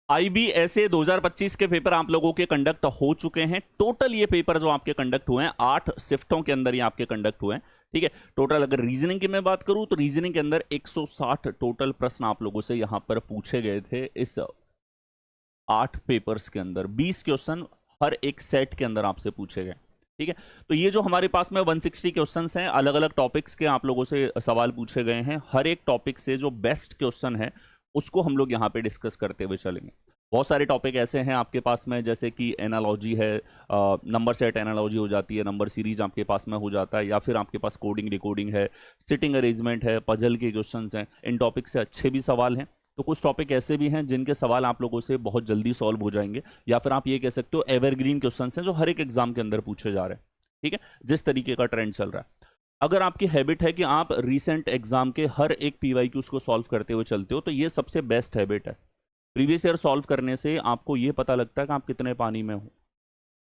IBSA 2025 के paper आप लोगों के कंडक्ट हो चुके हैं। टोटल ये पेपर जो आपके कंडक्ट हुए हैं 8 शिफ्टों के अंदर ये आपके कंडक्ट हुए हैं। ठीक है, टोटल अगर रीजनिंग की मैं बात करूं तो रीजनिंग के अंदर 160 टोटल प्रश्न आप लोगों से यहां पर पूछे गए थे। इस 8 पेपर्स के अंदर 20 क्वेश्चन हर एक सेट के अंदर आपसे पूछे गए। ठीक है, तो ये जो हमारे पास में 160 क्वेश्चंस हैं, अलग अलग टॉपिक्स के आप लोगों से सवाल पूछे गए हैं। हर एक टॉपिक से जो बेस्ट क्वेश्चन है उसको हम लोग यहाँ पे डिस्कस करते हुए चलेंगे। बहुत सारे टॉपिक ऐसे हैं आपके पास में, जैसे कि एनालॉजी है, नंबर सेट एनालॉजी हो जाती है, नंबर सीरीज आपके पास में हो जाता है, या फिर आपके पास कोडिंग डिकोडिंग है, सिटिंग अरेंजमेंट है, पजल के क्वेश्चंस हैं। इन टॉपिक से अच्छे भी सवाल हैं, तो कुछ टॉपिक ऐसे भी हैं जिनके सवाल आप लोगों से बहुत जल्दी सॉल्व हो जाएंगे, या फिर आप ये कह सकते हो एवरग्रीन क्वेश्चंस हैं जो हर एक एग्जाम के अंदर पूछे जा रहे हैं। ठीक है, जिस तरीके का ट्रेंड चल रहा है। अगर आपकी हैबिट है कि आप रीसेंट एग्जाम के हर एक PYQs को सॉल्व करते हुए चलते हो, तो ये सबसे बेस्ट हैबिट है। प्रीवियस ईयर सॉल्व करने से आपको ये पता लगता है कि आप कितने पानी में हो।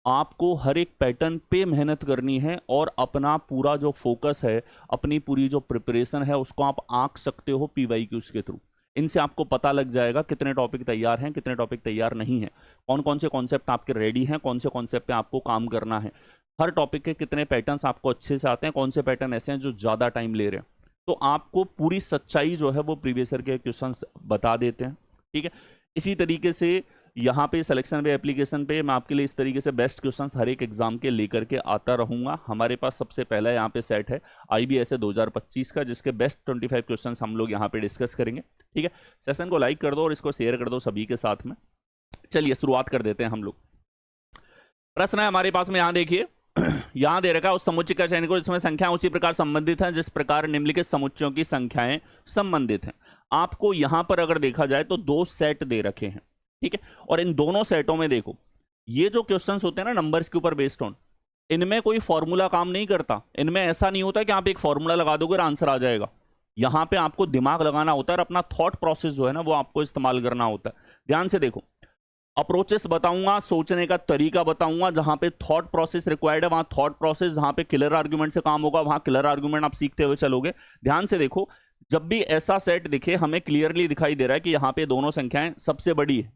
आपको हर एक पैटर्न पे मेहनत करनी है और अपना पूरा जो फोकस है, अपनी पूरी जो प्रिपरेशन है, उसको आप आंक सकते हो PYQs के थ्रू। इनसे आपको पता लग जाएगा कितने टॉपिक तैयार हैं, कितने टॉपिक तैयार नहीं हैं, कौन कौन से कॉन्सेप्ट आपके रेडी हैं, कौन से कॉन्सेप्ट पे आपको काम करना है, हर टॉपिक के कितने पैटर्न्स आपको अच्छे से आते हैं, कौन से पैटर्न ऐसे हैं जो ज़्यादा टाइम ले रहे हैं। तो आपको पूरी सच्चाई जो है वो प्रीवियस ईयर के क्वेश्चंस बता देते हैं। ठीक है, इसी तरीके से यहाँ पे सिलेक्शन पे एप्लीकेशन पे मैं आपके लिए इस तरीके से बेस्ट क्वेश्चंस हर एक एग्जाम के लेकर के आता रहूँगा। हमारे पास सबसे पहला यहाँ पे सेट है IBSA 2025 का, जिसके बेस्ट 25 क्वेश्चंस हम लोग यहाँ पे डिस्कस करेंगे। ठीक है, सेशन को लाइक कर दो और इसको शेयर कर दो सभी के साथ में। चलिए शुरुआत कर देते हैं हम लोग। प्रश्न है हमारे पास में, यहाँ देखिए यहां दे रखा है, उस समुच्चय का चयन करो जिसमें संख्याएं उसी प्रकार संबंधित हैं जिस प्रकार निम्नलिखित समुच्चयों की संख्याएं संबंधित हैं। आपको यहां पर अगर देखा जाए तो 2 सेट दे रखे हैं। ठीक है, और इन दोनों सेटों में देखो, ये जो क्वेश्चंस होते हैं ना नंबर्स के ऊपर बेस्ड ऑन, इनमें कोई फॉर्मूला काम नहीं करता। इनमें ऐसा नहीं होता कि आप एक फॉर्मूला लगा दोगे और आंसर आ जाएगा। यहां पे आपको दिमाग लगाना होता है और अपना थॉट प्रोसेस जो है ना वो आपको इस्तेमाल करना होता है। ध्यान से देखो, अप्रोचेस बताऊंगा, सोचने का तरीका बताऊंगा, जहां पे थॉट प्रोसेस रिक्वायर्ड है वहां थॉट प्रोसेस, जहां पे क्लियर आर्गुमेंट से काम होगा वहां क्लियर आर्गुमेंट आप सीखते हुए चलोगे। ध्यान से देखो, जब भी ऐसा सेट दिखे हमें क्लियरली दिखाई दे रहा है कि यहां पे दोनों संख्याएं सबसे बड़ी है।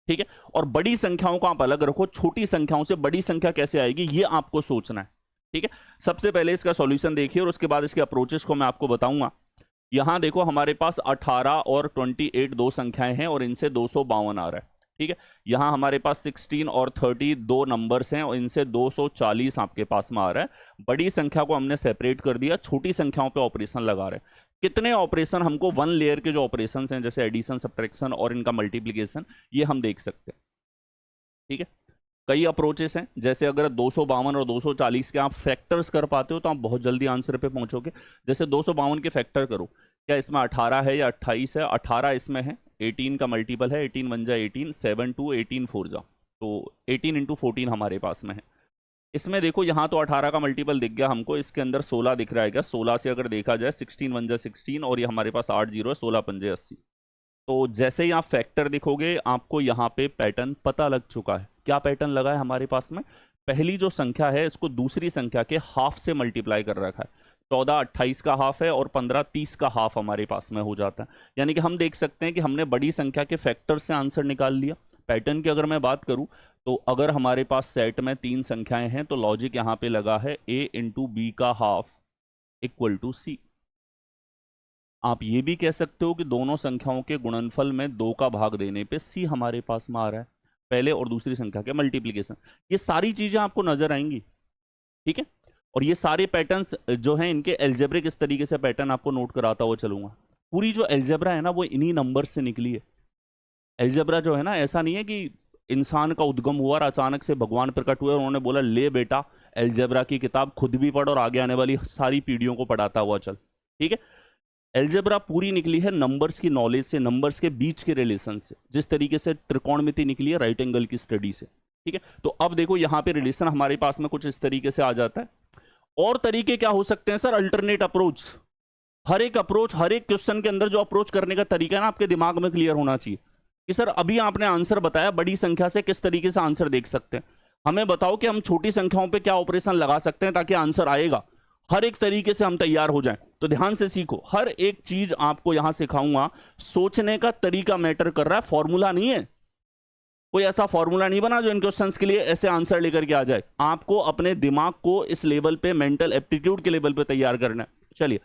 ठीक है, और बड़ी संख्याओं को आप अलग रखो, छोटी संख्याओं से बड़ी संख्या कैसे आएगी ये आपको सोचना है। ठीक है, सबसे पहले इसका सॉल्यूशन देखिए और उसके बाद इसके अप्रोचेस को मैं आपको बताऊंगा। यहां देखो हमारे पास 18 और 28 दो संख्याएं हैं और इनसे 252 आ रहा है। ठीक है, यहां हमारे पास 16 और 30 दो नंबर्स हैं और इनसे 240 आपके पास में आ रहा है। बड़ी संख्या को हमने सेपरेट कर दिया, छोटी संख्याओं पे ऑपरेशन लगा रहे हैं। कितने ऑपरेशन हमको 1 लेयर के जो ऑपरेशन हैं जैसे एडिशन, सब्ट्रैक्शन और इनका मल्टीप्लीकेशन, ये हम देख सकते हैं। ठीक है, कई अप्रोचेस हैं, जैसे अगर 252 और 240 के आप फैक्टर्स कर पाते हो तो आप बहुत जल्दी आंसर पे पहुंचोगे। जैसे 252 के फैक्टर करो, क्या इसमें 18 है या 28 है? 18 इसमें है, 18 का मल्टीपल है, 18 1 जा 18, 7 2 18 4 जा, तो 18 इंटू 14 हमारे पास में है। इसमें देखो यहाँ तो 18 का मल्टीपल दिख गया हमको, इसके अंदर 16 दिख रहा है क्या? 16 से अगर देखा जाए 16 1 जा 16 और ये हमारे पास 8 0 है, 16 5 80। तो जैसे ही आप फैक्टर दिखोगे आपको यहाँ पे पैटर्न पता लग चुका है। क्या पैटर्न लगा है हमारे पास में? पहली जो संख्या है इसको दूसरी संख्या के हाफ से मल्टीप्लाई कर रखा है। 14 28 का हाफ है और 15 30 का हाफ हमारे पास में हो जाता है। यानी कि हम देख सकते हैं कि हमने बड़ी संख्या के फैक्टर से आंसर निकाल लिया। पैटर्न की अगर मैं बात करूं तो अगर हमारे पास सेट में 3 संख्याएं हैं तो लॉजिक यहाँ पे लगा है a इंटू बी का हाफ इक्वल टू सी। आप ये भी कह सकते हो कि दोनों संख्याओं के गुणनफल में 2 का भाग देने पे c हमारे पास में आ रहा है, पहले और दूसरी संख्या के मल्टीप्लीकेशन। ये सारी चीजें आपको नजर आएंगी। ठीक है, और ये सारे पैटर्न्स जो हैं इनके एल्जेब्रिक इस तरीके से पैटर्न आपको नोट कराता हुआ चलूंगा। पूरी जो एल्जेब्रा है ना वो इन्हीं नंबर से निकली है। एल्जेब्रा जो है ना, ऐसा नहीं है कि इंसान का उद्गम हुआ और अचानक से भगवान प्रकट हुए और उन्होंने बोला ले बेटा एल्जेब्रा की किताब खुद भी पढ़ और आगे आने वाली सारी पीढ़ियों को पढ़ाता हुआ चल। ठीक है, एल्जेब्रा पूरी निकली है नंबर्स की नॉलेज से, नंबर्स के बीच के रिलेशन से, जिस तरीके से त्रिकोणमिति निकली है राइट एंगल की स्टडी से। ठीक है, तो अब देखो यहाँ पे रिलेशन हमारे पास में कुछ इस तरीके से आ जाता है। और तरीके क्या हो सकते हैं सर? Alternate approach. हर एक अप्रोच, हर एक क्वेश्चन के अंदर जो अप्रोच करने का तरीका है ना आपके दिमाग में क्लियर होना चाहिए कि सर अभी आपने आंसर बताया, बड़ी संख्या से किस तरीके से आंसर देख सकते हैं। हमें बताओ कि हम छोटी संख्याओं पे क्या ऑपरेशन लगा सकते हैं ताकि आंसर आएगा। हर एक तरीके से हम तैयार हो जाएं। तो ध्यान से सीखो, हर एक चीज आपको यहां सिखाऊंगा। सोचने का तरीका मैटर कर रहा है, फॉर्मूला नहीं है। कोई ऐसा फॉर्मूला नहीं बना जो इन क्वेश्चंस के लिए ऐसे आंसर लेकर के आ जाए। आपको अपने दिमाग को इस लेवल पे, मेंटल एप्टीट्यूड के लेवल पे तैयार करना है। चलिए,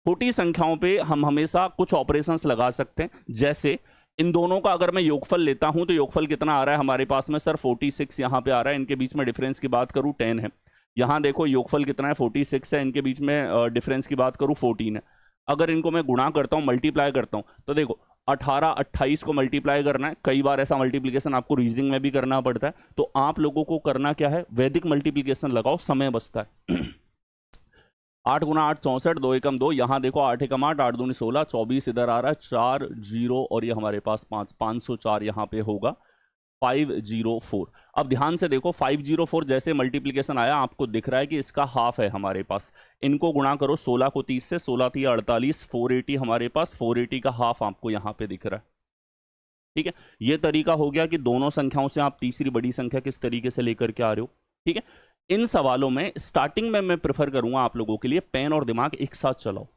छोटी संख्याओं पे हम हमेशा कुछ ऑपरेशंस लगा सकते हैं। जैसे इन दोनों का अगर मैं योगफल लेता हूं तो योगफल कितना आ रहा है हमारे पास में सर, 46 यहां पे आ रहा है। इनके बीच में डिफरेंस की बात करूं 10 है। यहां देखो योगफल कितना है, 46 है। इनके बीच में डिफरेंस की बात करूं 14 है। अगर इनको मैं गुणा करता हूं, मल्टीप्लाई करता हूं, तो देखो 18 28 को मल्टीप्लाई करना है। कई बार ऐसा मल्टीप्लीकेशन आपको रीजनिंग में भी करना पड़ता है। तो आप लोगों को करना क्या है, वैदिक मल्टीप्लीकेशन लगाओ, समय बचता है। 8 गुना 8 64, 2 एकम 2। यहाँ देखो 8 एकम 8, 8 दूनी 16, 24 इधर आ रहा है, 4 0 और ये हमारे पास 5, 504 यहाँ पे होगा, 504। अब ध्यान से देखो 504 जैसे मल्टीप्लीकेशन आया आपको दिख रहा है कि इसका हाफ है हमारे पास। इनको गुणा करो 16 को 30 से, 16 थी 48, 480 हमारे पास, 480 का हाफ आपको यहाँ पे दिख रहा है। ठीक है, ये तरीका हो गया कि दोनों संख्याओं से आप तीसरी बड़ी संख्या किस तरीके से लेकर के आ रहे हो। ठीक है, इन सवालों में स्टार्टिंग में मैं प्रेफर करूंगा आप लोगों के लिए पेन और दिमाग एक साथ चलाओ।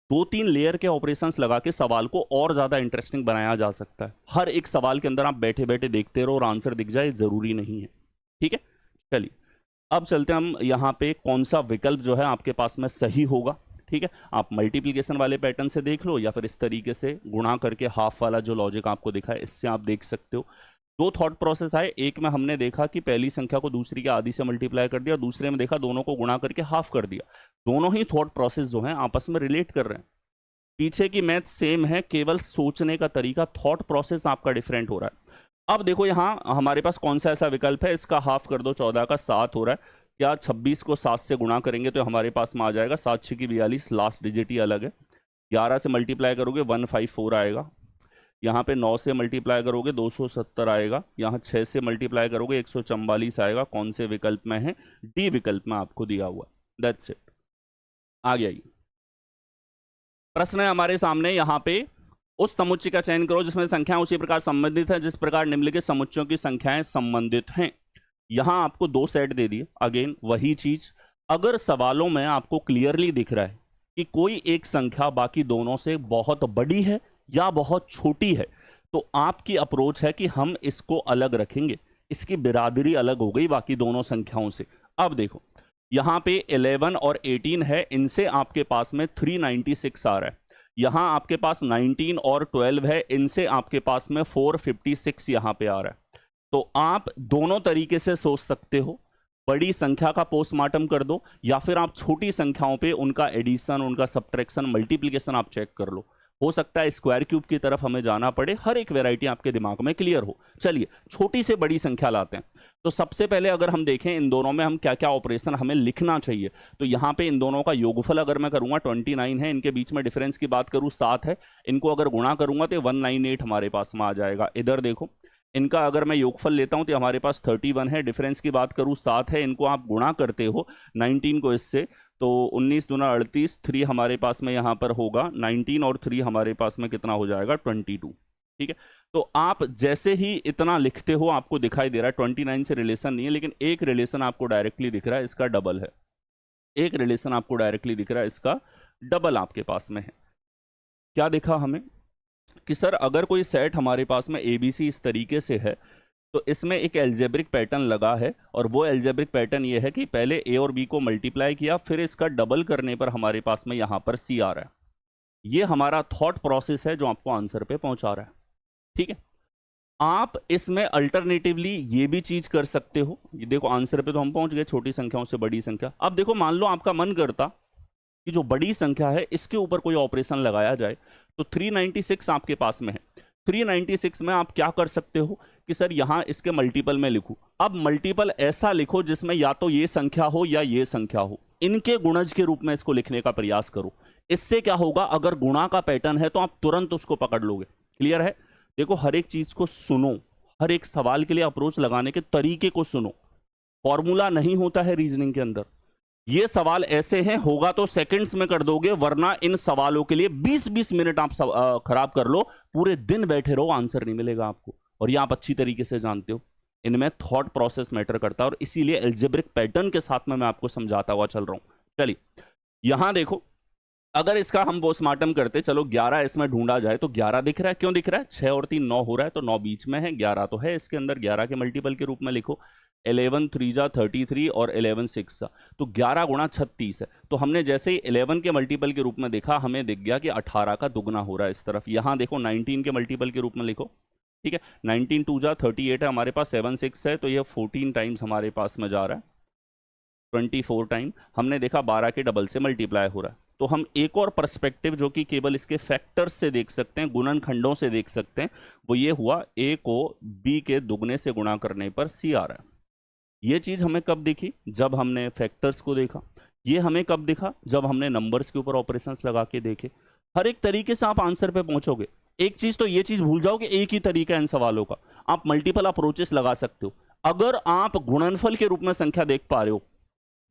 2-3 लेयर के ऑपरेशंस लगा के सवाल को और ज्यादा इंटरेस्टिंग बनाया जा सकता है। हर एक सवाल के अंदर आप बैठे बैठे देखते रहो और आंसर दिख जाए, जरूरी नहीं है। ठीक है, चलिए अब चलते हैं हम यहाँ पे कौन सा विकल्प जो है आपके पास में सही होगा। ठीक है, आप मल्टीप्लीकेशन वाले पैटर्न से देख लो या फिर इस तरीके से गुणा करके हाफ वाला जो लॉजिक आपको दिखा है इससे आप देख सकते हो। दो थॉट प्रोसेस आए, एक में हमने देखा कि पहली संख्या को दूसरी के आधी से मल्टीप्लाई कर दिया, दूसरे में देखा दोनों को गुणा करके हाफ कर दिया। दोनों ही थॉट प्रोसेस जो हैं आपस में रिलेट कर रहे हैं। पीछे की मैथ सेम है, केवल सोचने का तरीका, थॉट प्रोसेस आपका डिफरेंट हो रहा है। अब देखो यहाँ हमारे पास कौन सा ऐसा विकल्प है, इसका हाफ कर दो, 14 का 7 हो रहा है। क्या 26 को 7 से गुणा करेंगे तो हमारे पास में आ जाएगा 7 6 की 42, लास्ट डिजिट ही अलग है। 11 से मल्टीप्लाई करोगे 154 आएगा। यहाँ पे 9 से मल्टीप्लाई करोगे 270 आएगा। यहाँ 6 से मल्टीप्लाई करोगे 144 आएगा। कौन से विकल्प में है, डी विकल्प में आपको दिया हुआ। दैट्स इट, आगे आइए। प्रश्न है हमारे सामने, यहाँ पे उस समुच्चय का चयन करो जिसमें संख्याएं उसी प्रकार संबंधित है जिस प्रकार निम्नलिखित समुच्चयों की संख्याएं संबंधित हैं। यहां आपको 2 सेट दे दिए, अगेन वही चीज। अगर सवालों में आपको क्लियरली दिख रहा है कि कोई एक संख्या बाकी दोनों से बहुत बड़ी है या बहुत छोटी है, तो आपकी अप्रोच है कि हम इसको अलग रखेंगे, इसकी बिरादरी अलग हो गई बाकी दोनों संख्याओं से। अब देखो यहाँ पे 11 और 18 है, इनसे आपके पास में 396 आ रहा है। यहाँ आपके पास 19 और 12 है, इनसे आपके पास में 456 यहाँ पे आ रहा है। तो आप दोनों तरीके से सोच सकते हो, बड़ी संख्या का पोस्टमार्टम कर दो या फिर आप छोटी संख्याओं पे उनका एडिशन, उनका सब्ट्रैक्शन, मल्टीप्लिकेशन आप चेक कर लो। हो सकता है स्क्वायर क्यूब की तरफ हमें जाना पड़े, हर एक वैरायटी आपके दिमाग में क्लियर हो। चलिए छोटी से बड़ी संख्या लाते हैं। तो सबसे पहले अगर हम देखें इन दोनों में हम क्या क्या ऑपरेशन हमें लिखना चाहिए, तो यहाँ पे इन दोनों का योगफल अगर मैं करूंगा 29 है, इनके बीच में डिफरेंस की बात करूँ 7 है, इनको अगर गुणा करूंगा तो 198 हमारे पास में आ जाएगा। इधर देखो इनका अगर मैं योगफल लेता हूं तो हमारे पास 31 है, डिफरेंस की बात करूं 7 है, इनको आप गुणा करते हो 19 को इससे, तो 19 दूना 38, 3 हमारे पास में यहाँ पर होगा 19 और 3 हमारे पास में कितना हो जाएगा 22। ठीक है, तो आप जैसे ही इतना लिखते हो आपको दिखाई दे रहा है 29 से रिलेशन नहीं है, लेकिन एक रिलेशन आपको डायरेक्टली दिख रहा है, इसका डबल है। एक रिलेशन आपको डायरेक्टली दिख रहा है, इसका डबल आपके पास में है। क्या देखा हमें कि सर अगर कोई सेट हमारे पास में ABC इस तरीके से है तो इसमें एक एल्जेब्रिक पैटर्न लगा है, और वो एल्जेब्रिक पैटर्न ये है कि पहले A और B को मल्टीप्लाई किया, फिर इसका डबल करने पर हमारे पास में यहाँ पर C आ रहा है। ये हमारा थॉट प्रोसेस है जो आपको आंसर पे पहुंचा रहा है। ठीक है, आप इसमें अल्टरनेटिवली ये भी चीज कर सकते हो। ये देखो आंसर पे तो हम पहुंच गए, छोटी संख्याओं से बड़ी संख्या। अब देखो मान लो आपका मन करता कि जो बड़ी संख्या है इसके ऊपर कोई ऑपरेशन लगाया जाए, तो 396 आपके पास में है। 396 में आप क्या कर सकते हो कि सर यहां इसके मल्टीपल में लिखूं। अब मल्टीपल ऐसा लिखो जिसमें या तो ये संख्या हो या ये संख्या हो, इनके गुणज के रूप में इसको लिखने का प्रयास करो। इससे क्या होगा, अगर गुणा का पैटर्न है तो आप तुरंत उसको पकड़ लोगे। क्लियर है, देखो हर एक चीज को सुनो, हर एक सवाल के लिए अप्रोच लगाने के तरीके को सुनो। फॉर्मूला नहीं होता है रीजनिंग के अंदर। ये सवाल ऐसे हैं, होगा तो सेकंड्स में कर दोगे, वरना इन सवालों के लिए 20-20 मिनट आप खराब कर लो, पूरे दिन बैठे रहो, आंसर नहीं मिलेगा आपको। और ये आप अच्छी तरीके से जानते हो, इनमें थॉट प्रोसेस मैटर करता है, और इसीलिए एल्जेब्रिक पैटर्न के साथ में मैं आपको समझाता हुआ चल रहा हूं। चलिए यहां देखो अगर इसका हम पोस्टमार्टम करते, चलो 11 इसमें ढूंढा जाए तो 11 दिख रहा है, क्यों दिख रहा है? 6 और 3 9 हो रहा है, तो 9 बीच में है, 11 तो है इसके अंदर। 11 के मल्टीपल के रूप में लिखो, 11 3 जा 33 और 11 6 जा, तो 11 गुणा 36 है। तो हमने जैसे ही 11 के मल्टीपल के रूप में देखा, हमें दिख गया कि 18 का दुगना हो रहा है इस तरफ। यहां देखो 19 के मल्टीपल के रूप में लिखो, ठीक है, 19 2 जा 38 है हमारे पास, 7 6 है, तो ये 14 टाइम्स हमारे पास में जा रहा है, 24 टाइम। हमने देखा 12 के डबल से मल्टीप्लाई हो रहा है। तो हम एक और पर्सपेक्टिव जो कि केवल इसके फैक्टर्स से देख सकते हैं, गुणनखंडों से देख सकते हैं, वो ये हुआ a को b के दुगने से गुणा करने पर c आ रहा है। ये चीज हमें कब दिखी? जब हमने फैक्टर्स को देखा। ये हमें कब दिखा? जब हमने नंबर्स के ऊपर ऑपरेशंस लगा के देखे। हर एक तरीके से आप आंसर पे पहुंचोगे। एक चीज तो ये चीज भूल जाओगे, एक ही तरीका है इन सवालों का, आप मल्टीपल अप्रोचेस लगा सकते हो। अगर आप गुणनफल के रूप में संख्या देख पा रहे हो,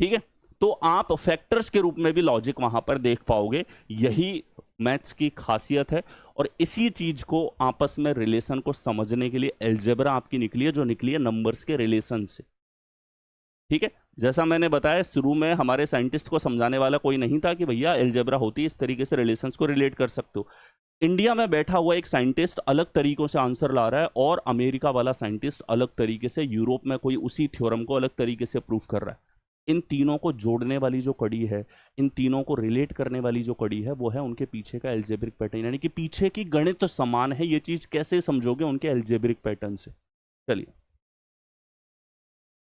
ठीक है, तो आप फैक्टर्स के रूप में भी लॉजिक वहां पर देख पाओगे। यही मैथ्स की खासियत है। और इसी चीज को आपस में रिलेशन को समझने के लिए अलजेब्रा आपकी निकली है, जो निकली है नंबर्स के रिलेशन से। ठीक है, जैसा मैंने बताया शुरू में, हमारे साइंटिस्ट को समझाने वाला कोई नहीं था कि भैया अलजेब्रा होती है, इस तरीके से रिलेशंस को रिलेट कर सकते हो। इंडिया में बैठा हुआ एक साइंटिस्ट अलग तरीकों से आंसर ला रहा है, और अमेरिका वाला साइंटिस्ट अलग तरीके से, यूरोप में कोई उसी थ्योरम को अलग तरीके से प्रूफ कर रहा है। इन तीनों को जोड़ने वाली जो कड़ी है, इन तीनों को रिलेट करने वाली जो कड़ी है, वो है उनके पीछे का एल्जेब्रिक पैटर्न, यानी कि पीछे की गणित तो समान है। ये चीज कैसे समझोगे? उनके एल्जेब्रिक पैटर्न से। चलिए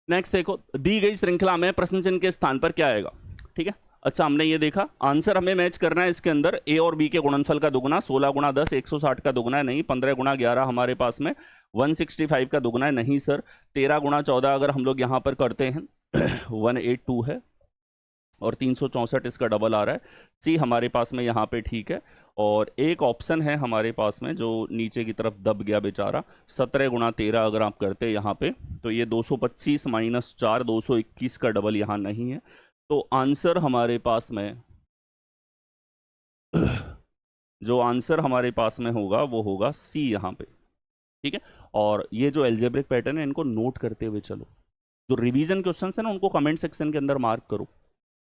नेक्स्ट देखो, दी गई श्रृंखला में प्रश्न चिन्ह के स्थान पर क्या आएगा? ठीक है, अच्छा हमने ये देखा, आंसर हमें मैच करना है इसके अंदर। ए और बी के गुणनफल का दुगुना, 16 गुणा 10 160 का दुगुना है नहीं, 15 गुणा 11 हमारे पास में 165 का दुगुना है नहीं सर, 13 गुणा 14 अगर हम लोग यहाँ पर करते हैं 182 है, और 364 इसका डबल आ रहा है। सी हमारे पास में यहाँ पे ठीक है। और एक ऑप्शन है हमारे पास में जो नीचे की तरफ दब गया बेचारा, 17 गुणा 13 अगर आप करते हैं यहाँ पे, तो ये 225 माइनस 4 221 का डबल यहाँ नहीं है। तो आंसर हमारे पास में जो आंसर हमारे पास में होगा वो होगा सी यहाँ पे। ठीक है, और ये जो एल्जेब्रिक पैटर्न है इनको नोट करते हुए चलो। जो रिवीजन क्वेश्चंस है ना, उनको कमेंट सेक्शन के अंदर मार्क करो।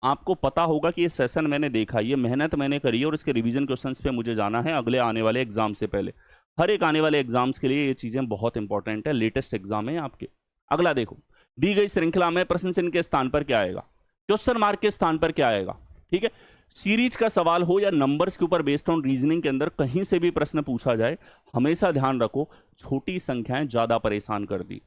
आपको पता होगा कि ये सेशन मैंने देखा, ये मेहनत मैंने करी है, और इसके रिवीजन क्वेश्चंस पे मुझे जाना है अगले आने वाले एग्जाम से पहले। हर एक आने वाले एग्जाम्स के लिए ये चीज़ें बहुत इंपॉर्टेंट है, लेटेस्ट एग्जाम है आपके। अगला देखो, दी गई श्रृंखला में प्रश्न चिन्ह के स्थान पर क्या आएगा? क्वेश्चन मार्क के स्थान पर क्या आएगा? ठीक है, सीरीज का सवाल हो या नंबर्स के ऊपर बेस्ड ऑन रीजनिंग के अंदर कहीं से भी प्रश्न पूछा जाए, हमेशा ध्यान रखो छोटी संख्याएं ज्यादा परेशान कर दी।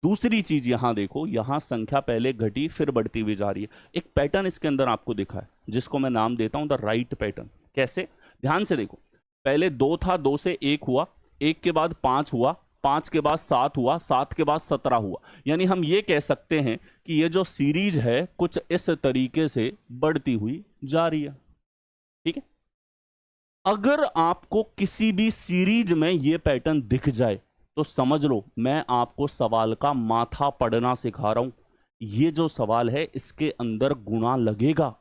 दूसरी चीज यहां देखो, यहां संख्या पहले घटी फिर बढ़ती हुई जा रही है। एक पैटर्न इसके अंदर आपको दिखा है, जिसको मैं नाम देता हूं द राइट पैटर्न। कैसे? ध्यान से देखो, पहले 2 था, 2 से 1 हुआ, 1 के बाद 5 हुआ, 5 के बाद 7 हुआ, 7 के बाद 17 हुआ। यानी हम ये कह सकते हैं कि ये जो सीरीज है कुछ इस तरीके से बढ़ती हुई जा रही है। ठीक है, अगर आपको किसी भी सीरीज में ये पैटर्न दिख जाए तो समझ लो मैं आपको सवाल का माथा पढ़ना सिखा रहा हूं। ये जो सवाल है इसके अंदर गुणा लगेगा।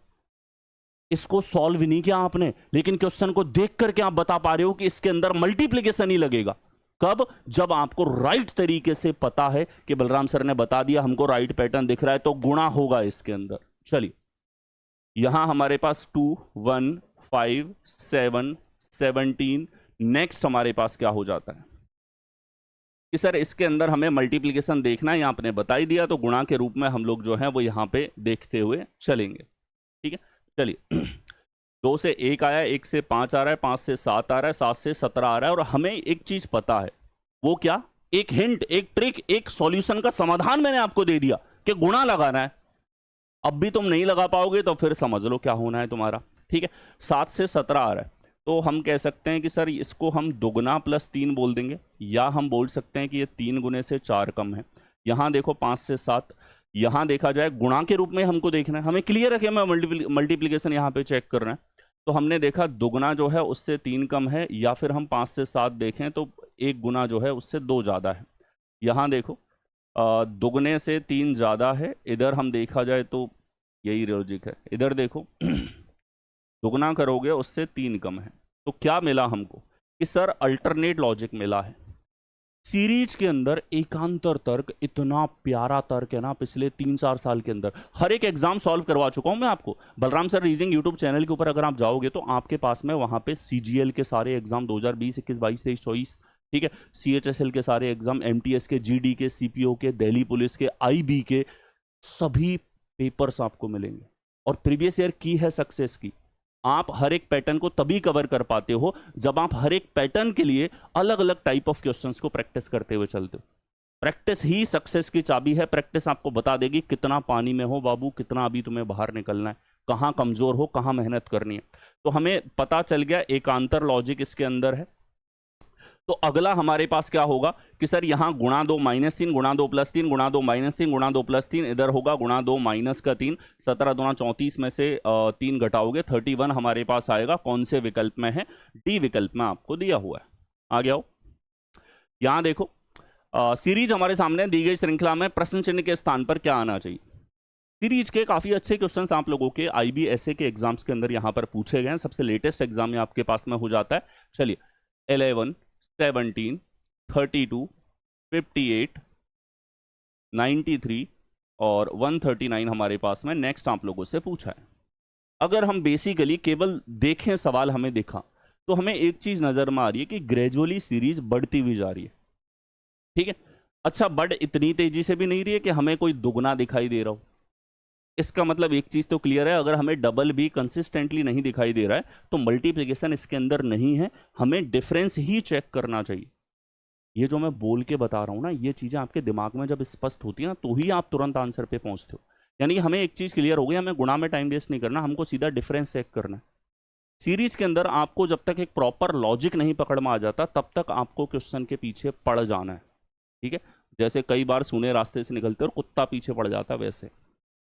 इसको सॉल्व नहीं किया आपने, लेकिन क्वेश्चन को देख करके आप बता पा रहे हो कि इसके अंदर मल्टीप्लीकेशन ही लगेगा। कब? जब आपको राइट तरीके से पता है कि बलराम सर ने बता दिया हमको राइट पैटर्न दिख रहा है, तो गुणा होगा इसके अंदर। चलिए, यहां हमारे पास 2 1 5 7 17, नेक्स्ट हमारे पास क्या हो जाता है कि सर इसके अंदर हमें मल्टीप्लीकेशन देखना है, आपने बता ही दिया, तो गुणा के रूप में हम लोग जो है वो यहां पे देखते हुए चलेंगे। ठीक है, चलिए 2 से 1 आया, 1 से 5 आ रहा है, 5 से 7 आ रहा है, 7 से 17 आ रहा है, और हमें एक चीज पता है, वो क्या? एक हिंट, एक ट्रिक, एक सॉल्यूशन का समाधान मैंने आपको दे दिया कि गुणा लगाना है। अब भी तुम नहीं लगा पाओगे तो फिर समझ लो क्या होना है तुम्हारा। ठीक है, 7 से 17 आ रहा है, तो हम कह सकते हैं कि सर इसको हम दुगना प्लस 3 बोल देंगे, या हम बोल सकते हैं कि ये 3 गुने से 4 कम है। यहां देखो 5 से 7, यहां देखा जाए गुणा के रूप में हमको देखना है, हमें क्लियर है कि हमें मल्टीप्लीकेशन यहां पे चेक करना है। तो हमने देखा दुगना जो है उससे 3 कम है, या फिर हम 5 से 7 देखें तो 1 गुना जो है उससे 2 ज़्यादा है। यहाँ देखो दुगने से 3 ज़्यादा है, इधर हम देखा जाए तो यही लॉजिक है। इधर देखो दुगना करोगे उससे 3 कम है, तो क्या मिला हमको कि सर अल्टरनेट लॉजिक मिला है। सीरीज के अंदर एकांतर तर्क इतना प्यारा तर्क है ना, पिछले 3-4 साल के अंदर हर एक एग्जाम सॉल्व करवा चुका हूं मैं आपको। Balram sir reasoning YouTube channel के ऊपर अगर आप जाओगे तो आपके पास में वहां पे सीजीएल के सारे एग्जाम 2020, 21, 22, 23, 24, ठीक है, सीएचएसएल के सारे एग्जाम, एमटीएस के, जीडी के, सीपीओ के, दिल्ली पुलिस के, आईबी के, सभी पेपर्स आपको मिलेंगे। और प्रीवियस ईयर की है सक्सेस की। आप हर एक पैटर्न को तभी कवर कर पाते हो जब आप हर एक पैटर्न के लिए अलग अलग टाइप ऑफ क्वेश्चंस को प्रैक्टिस करते हुए चलते हो। प्रैक्टिस ही सक्सेस की चाबी है। प्रैक्टिस आपको बता देगी कितना पानी में हो बाबू, कितना अभी तुम्हें बाहर निकलना है, कहां कमजोर हो, कहां मेहनत करनी है। तो हमें पता चल गया एकांतर लॉजिक इसके अंदर है। तो अगला हमारे पास क्या होगा कि सर यहां गुणा 2 -3, गुणा 2 +3, गुणा 2 -3, गुणा 2 +3, इधर होगा गुणा 2 -3, 17 दूना 34 में से 3 घटाओगे 31 हमारे पास आएगा। कौन से विकल्प में है? डी विकल्प में आपको दिया हुआ है। आ गया हो। यहां देखो सीरीज हमारे सामने दी गई श्रृंखला में प्रश्न चिन्ह के स्थान पर क्या आना चाहिए। सीरीज के काफी अच्छे क्वेश्चंस आप लोगों के आईबीएसए के एग्जाम्स के अंदर यहां पर पूछे गए हैं। सबसे लेटेस्ट एग्जाम में आपके पास में हो जाता है। चलिए 11, 17, 32, 58, 93 और 139 हमारे पास में नेक्स्ट आप लोगों से पूछा है। अगर हम बेसिकली केवल देखें सवाल हमें दिखा तो हमें एक चीज नजर में आ रही है कि ग्रेजुअली सीरीज बढ़ती हुई जा रही है। ठीक है, अच्छा बढ़ इतनी तेजी से भी नहीं रही है कि हमें कोई दुगना दिखाई दे रहा हो। इसका मतलब एक चीज तो क्लियर है, अगर हमें डबल भी कंसिस्टेंटली नहीं दिखाई दे रहा है तो मल्टीप्लिकेशन इसके अंदर नहीं है। हमें डिफरेंस ही चेक करना चाहिए। ये जो मैं बोल के बता रहा हूं ना, ये चीजें आपके दिमाग में जब स्पष्ट होती है ना तो ही आप तुरंत आंसर पे पहुंचते हो। यानी हमें एक चीज क्लियर हो गई, हमें गुणा में टाइम वेस्ट नहीं करना, हमको सीधा डिफरेंस चेक करना है। सीरीज के अंदर आपको जब तक एक प्रॉपर लॉजिक नहीं पकड़ में आ जाता तब तक आपको क्वेश्चन के पीछे पड़ जाना है। ठीक है, जैसे कई बार सुने रास्ते से निकलते और कुत्ता पीछे पड़ जाता वैसे।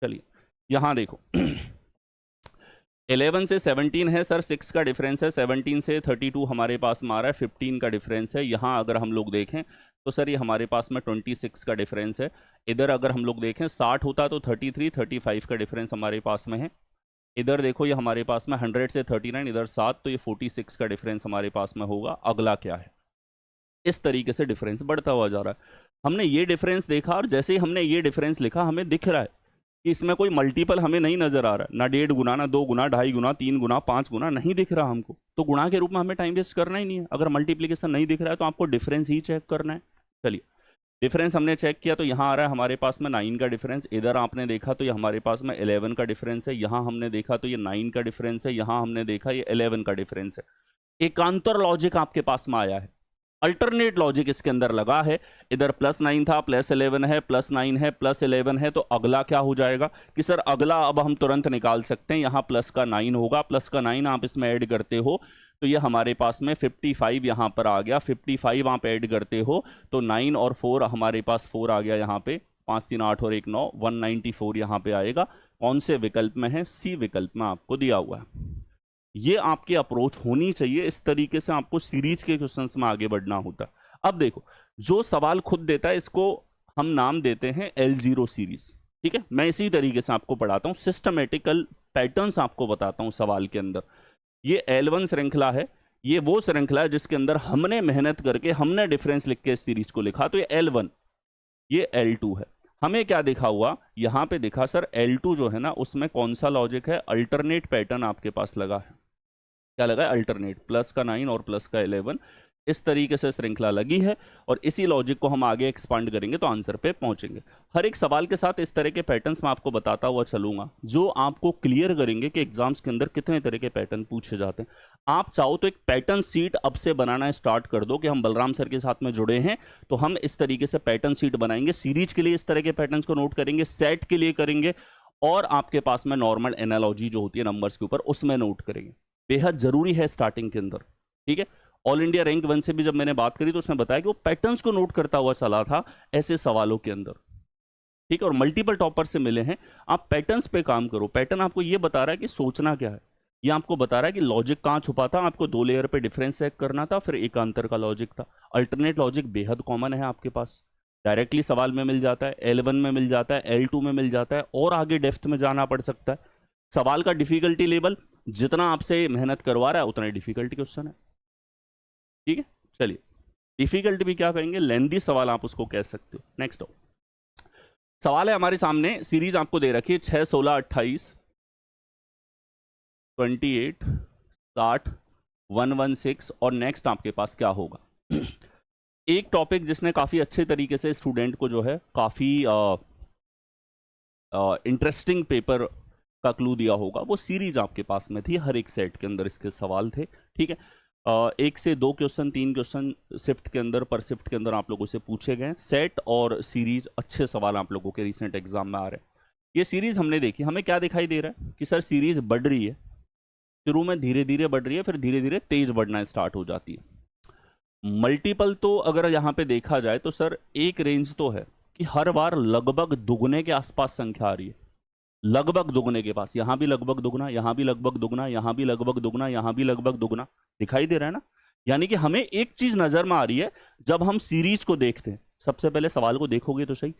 चलिए यहां देखो 11 से 17 है सर, 6 का डिफरेंस है। 17 से 32 हमारे पास में आ रहा है, 15 का डिफरेंस है। यहाँ अगर हम लोग देखें तो सर ये हमारे पास में 26 का डिफरेंस है। इधर अगर हम लोग देखें 60 होता तो 33, 35 का डिफरेंस हमारे पास में है। इधर देखो ये हमारे पास में 100 से 39, इधर 7 तो ये 46 का डिफरेंस हमारे पास में होगा। अगला क्या है? इस तरीके से डिफरेंस बढ़ता हुआ जा रहा है। हमने ये डिफरेंस देखा और जैसे ही हमने ये डिफरेंस लिखा हमें दिख रहा है कि इसमें कोई मल्टीपल हमें नहीं नजर आ रहा है, ना 1.5 गुना, ना 2 गुना, 2.5 गुना, 3 गुना, 5 गुना नहीं दिख रहा हमको। तो गुणा के रूप में हमें टाइम वेस्ट करना ही नहीं है। अगर मल्टीप्लीकेशन नहीं दिख रहा है तो आपको डिफरेंस ही चेक करना है। चलिए डिफरेंस हमने चेक किया तो यहाँ आ रहा है हमारे पास में 9 का डिफरेंस। इधर आपने देखा तो ये हमारे पास में 11 का डिफरेंस है। यहाँ हमने देखा तो ये 9 का डिफरेंस है। यहाँ हमने देखा ये 11 का डिफरेंस है। एकांतर लॉजिक आपके पास में आया है, अल्टरनेट लॉजिक इसके अंदर लगा है। इधर +9 था, +11 है, +9 है, +11 है। तो अगला क्या हो जाएगा कि सर अगला अब हम तुरंत निकाल सकते हैं। यहाँ प्लस का 9 होगा, प्लस का 9 आप इसमें ऐड करते हो तो ये हमारे पास में 55 यहाँ पर आ गया। 55 आप ऐड करते हो तो 9 और 4 हमारे पास 4 आ गया यहाँ पे, 5 3 8 और 1 9, 194 यहाँ पे आएगा। कौन से विकल्प में है? सी विकल्प में आपको दिया हुआ है। ये आपकी अप्रोच होनी चाहिए। इस तरीके से आपको सीरीज के क्वेश्चंस में आगे बढ़ना होता है। अब देखो जो सवाल खुद देता है इसको हम नाम देते हैं L0 सीरीज। ठीक है, मैं इसी तरीके से आपको पढ़ाता हूं, सिस्टमेटिकल पैटर्न्स आपको बताता हूं सवाल के अंदर। ये L1 श्रृंखला है, ये वो श्रृंखला है जिसके अंदर हमने मेहनत करके हमने डिफरेंस लिख के इस सीरीज को लिखा। तो ये L1, ये L2 है। हमें क्या दिखा हुआ यहां पे? दिखा सर L2 जो है ना उसमें कौन सा लॉजिक है? अल्टरनेट पैटर्न आपके पास लगा है। क्या लगा है? अल्टरनेट। प्लस का 9 और प्लस का 11, इस तरीके से श्रृंखला लगी है और इसी लॉजिक को हम आगे एक्सपांड करेंगे तो आंसर पे पहुंचेंगे। हर एक सवाल के साथ इस तरह के पैटर्न्स मैं आपको बताता हुआ चलूंगा जो आपको क्लियर करेंगे कि एग्जाम्स के अंदर कितने तरह के पैटर्न पूछे जाते हैं। आप चाहो तो एक पैटर्न सीट अब से बनाना स्टार्ट कर दो कि हम बलराम सर के साथ में जुड़े हैं तो हम इस तरीके से पैटर्न सीट बनाएंगे। सीरीज के लिए इस तरह के पैटर्न्स को नोट करेंगे, सेट के लिए करेंगे और आपके पास में नॉर्मल एनालॉजी जो होती है नंबर्स के ऊपर उसमें नोट करेंगे। बेहद जरूरी है स्टार्टिंग के अंदर। ठीक है, ऑल इंडिया रैंक 1 से भी जब मैंने बात करी तो उसने बताया कि वो पैटर्न्स को नोट करता हुआ चला था ऐसे सवालों के अंदर। ठीक है, और मल्टीपल टॉपर से मिले हैं। आप पैटर्न्स पे काम करो। पैटर्न आपको ये बता रहा है कि सोचना क्या है, ये आपको बता रहा है कि लॉजिक कहाँ छुपा था। आपको 2 लेयर पे डिफरेंस चेक करना था, फिर एकांतर का लॉजिक था। अल्टरनेट लॉजिक बेहद कॉमन है आपके पास, डायरेक्टली सवाल में मिल जाता है, L1 में मिल जाता है, L2 में मिल जाता है और आगे डेप्थ में जाना पड़ सकता है। सवाल का डिफिकल्टी लेवल जितना आपसे मेहनत करवा रहा है उतना ही डिफिकल्टी क्वेश्चन है। ठीक है, चलिए डिफिकल्ट भी क्या कहेंगे, लेंदी सवाल आप उसको कह सकते हो। नेक्स्ट सवाल है हमारे सामने, सीरीज आपको दे रखी है 6, 16, 28, 28, 60, 116 और नेक्स्ट आपके पास क्या होगा। एक टॉपिक जिसने काफ़ी अच्छे तरीके से स्टूडेंट को जो है काफ़ी इंटरेस्टिंग पेपर का क्लू दिया होगा, वो सीरीज आपके पास में थी, हर एक सेट के अंदर इसके सवाल थे। ठीक है, 1 से 2 क्वेश्चन, 3 क्वेश्चन शिफ्ट के अंदर, पर शिफ्ट के अंदर आप लोगों से पूछे गए। सेट और सीरीज अच्छे सवाल आप लोगों के रिसेंट एग्जाम में आ रहे हैं। ये सीरीज हमने देखी, हमें क्या दिखाई दे रहा है कि सर सीरीज बढ़ रही है, शुरू में धीरे धीरे बढ़ रही है, फिर धीरे धीरे तेज बढ़ना स्टार्ट हो जाती है। मल्टीपल तो अगर यहाँ पे देखा जाए तो सर एक रेंज तो है कि हर बार लगभग दुगने के आसपास संख्या आ रही है, लगभग दुगने के पास, यहां भी लगभग दुगना, यहां भी लगभग दुगना, यहां भी लगभग दुगना, यहां भी लगभग दुगना दिखाई दे रहा है ना। यानी कि हमें एक चीज नजर में आ रही है जब हम सीरीज को देखते हैं। सबसे पहले सवाल को देखोगे तो सही,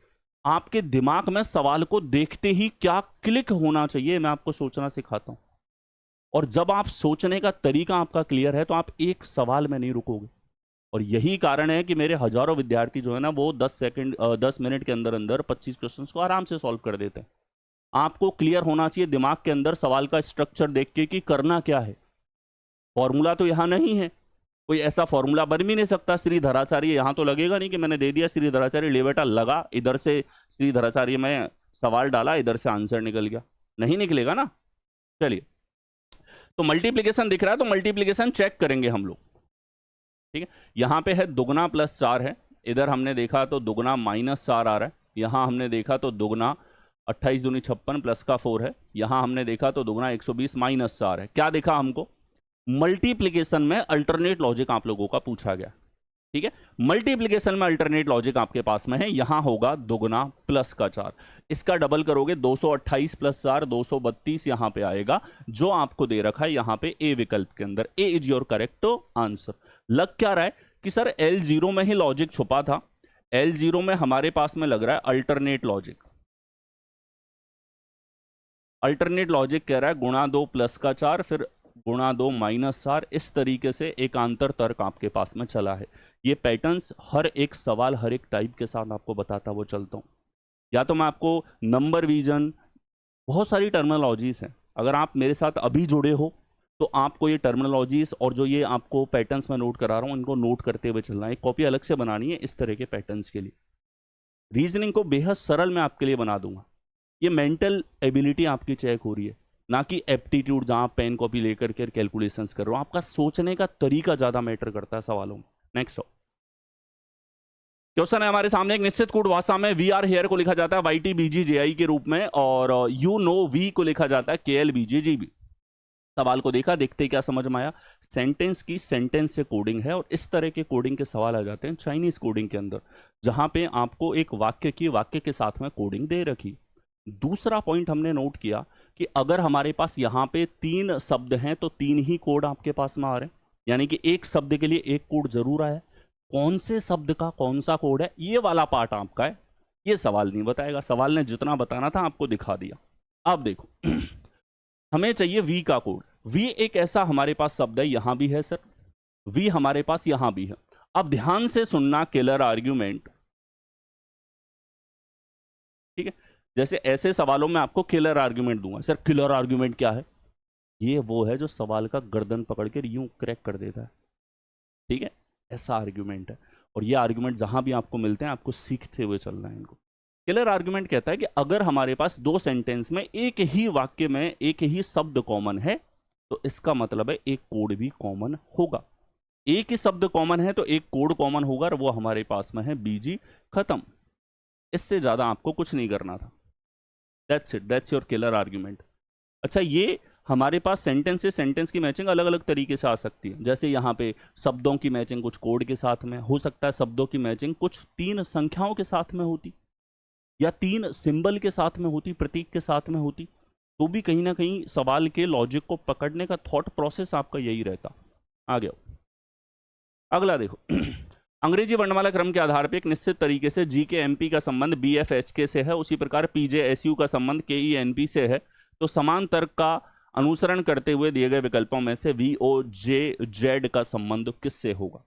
आपके दिमाग में सवाल को देखते ही क्या क्लिक होना चाहिए, मैं आपको सोचना सिखाता हूं। और जब आप सोचने का तरीका आपका क्लियर है तो आप एक सवाल में नहीं रुकोगे। और यही कारण है कि मेरे हजारों विद्यार्थी जो है ना वो 10 मिनट के अंदर अंदर 25 क्वेश्चंस को आराम से सॉल्व कर देते हैं। आपको क्लियर होना चाहिए दिमाग के अंदर सवाल का स्ट्रक्चर देख के कि करना क्या है। फॉर्मूला तो यहां नहीं है, कोई ऐसा फॉर्मूला बन भी नहीं सकता श्री धराचार्य, यहां तो लगेगा नहीं कि मैंने दे दिया श्री धराचार्य, ले बेटा लगा, इधर से श्री धराचार्य में सवाल डाला, इधर से आंसर निकल गया, नहीं निकलेगा ना। चलिए, तो मल्टीप्लीकेशन दिख रहा है तो मल्टीप्लीकेशन चेक करेंगे हम लोग। ठीक है, यहां पे है दुगना प्लस 4 है, इधर हमने देखा तो दुगना माइनस 4 आ रहा है, यहां हमने देखा तो दुगना 28 दूनी 56 प्लस का 4 है, यहां हमने देखा तो दुगना 120 माइनस 4 है। क्या देखा हमको, मल्टीप्लीकेशन में अल्टरनेट लॉजिक आप लोगों का पूछा गया। ठीक है, मल्टीप्लीकेशन में अल्टरनेट लॉजिक आपके पास में है, यहां होगा दुगना प्लस का 4, इसका डबल करोगे 228 प्लस 4 232 यहां पे आएगा, जो आपको दे रखा है यहां पे ए विकल्प के अंदर। ए इज योर करेक्ट आंसर। लग क्या रहा है कि सर L0 में ही लॉजिक छुपा था, L0 में हमारे पास में लग रहा है अल्टरनेट लॉजिक। अल्टरनेट लॉजिक कह रहा है गुणा 2 प्लस का 4 फिर गुणा 2 माइनस 4, इस तरीके से एक आंतर तर्क आपके पास में चला है। ये पैटर्न्स हर एक सवाल हर एक टाइप के साथ आपको बताता वो चलता हूं, या तो मैं आपको नंबर विजन, बहुत सारी टर्मिनोलॉजीज हैं, अगर आप मेरे साथ अभी जुड़े हो तो आपको ये टर्मिनोलॉजीज और जो ये आपको पैटर्न्स मैं नोट करा रहा हूं इनको नोट करते हुए चलना है। एक कॉपी अलग से बनानी है इस तरह के पैटर्न्स के लिए। रीजनिंग को बेहद सरल मैं आपके लिए बना दूंगा। ये मेंटल एबिलिटी आपकी चेक हो रही है, ना कि एप्टीट्यूड जहां आप पेन कॉपी लेकर के कैलकुलेशंस कर रहे हो। आपका सोचने का तरीका ज्यादा मैटर करता है सवालों में। नेक्स्ट क्वेश्चन है हमारे सामने, एक निश्चित कूट भाषा में वी आर हेयर को लिखा जाता है YTBGJI के रूप में, और यू नो वी को लिखा जाता है KLBJGB। सवाल को देखा, देखते ही क्या समझ में आया, सेंटेंस की सेंटेंस से कोडिंग है, और इस तरह के कोडिंग के सवाल आ जाते हैं चाइनीज कोडिंग के अंदर, जहां पे आपको एक वाक्य की वाक्य के साथ में कोडिंग दे रखी। दूसरा पॉइंट हमने नोट किया कि अगर हमारे पास यहाँ पे 3 शब्द हैं तो 3 ही कोड आपके पास में आ रहे हैं, यानी कि एक शब्द के लिए एक कोड जरूर आया। कौन से शब्द का कौन सा कोड है, ये वाला पार्ट आपका है, ये सवाल नहीं बताएगा। सवाल ने जितना बताना था आपको दिखा दिया। अब देखो हमें चाहिए वी का कोड। वी एक ऐसा हमारे पास शब्द है, यहां भी है सर, वी हमारे पास यहां भी है। अब ध्यान से सुनना, किलर आर्ग्यूमेंट। ठीक है, जैसे ऐसे सवालों में आपको किलर आर्ग्यूमेंट दूंगा। सर किलर आर्ग्यूमेंट क्या है, ये वो है जो सवाल का गर्दन पकड़ के यूं क्रैक कर देता है। ठीक है, ऐसा आर्ग्यूमेंट है, और ये आर्ग्यूमेंट जहां भी आपको मिलते हैं आपको सीखते हुए चलना है इनको। किलर आर्ग्यूमेंट कहता है कि अगर हमारे पास 2 सेंटेंस में एक ही वाक्य में एक ही शब्द कॉमन है तो इसका मतलब है एक कोड भी कॉमन होगा। एक ही शब्द कॉमन है तो एक कोड कॉमन होगा, और वो हमारे पास में है BG। खत्म, इससे ज्यादा आपको कुछ नहीं करना था। That's it, that's your killer argument. अच्छा, ये हमारे पास सेंटेंस से सेंटेंस की मैचिंग अलग अलग तरीके से आ सकती है। जैसे यहाँ पे शब्दों की मैचिंग कुछ कोड के साथ में हो सकता है, शब्दों की मैचिंग कुछ 3 संख्याओं के साथ में होती, या 3 सिंबल के साथ में होती, प्रतीक के साथ में होती, तो भी कहीं ना कहीं सवाल के लॉजिक को पकड़ने का थॉट प्रोसेस आपका यही रहता। आ गया अगला, देखो अंग्रेजी वर्णमाला क्रम के आधार पर एक निश्चित तरीके से GK MP का संबंध BF HK से है, उसी प्रकार PJ SU का संबंध KE NP से है। तो समान तर्क का अनुसरण करते हुए दिए गए विकल्पों में से VO JZ का संबंध किससे होगा।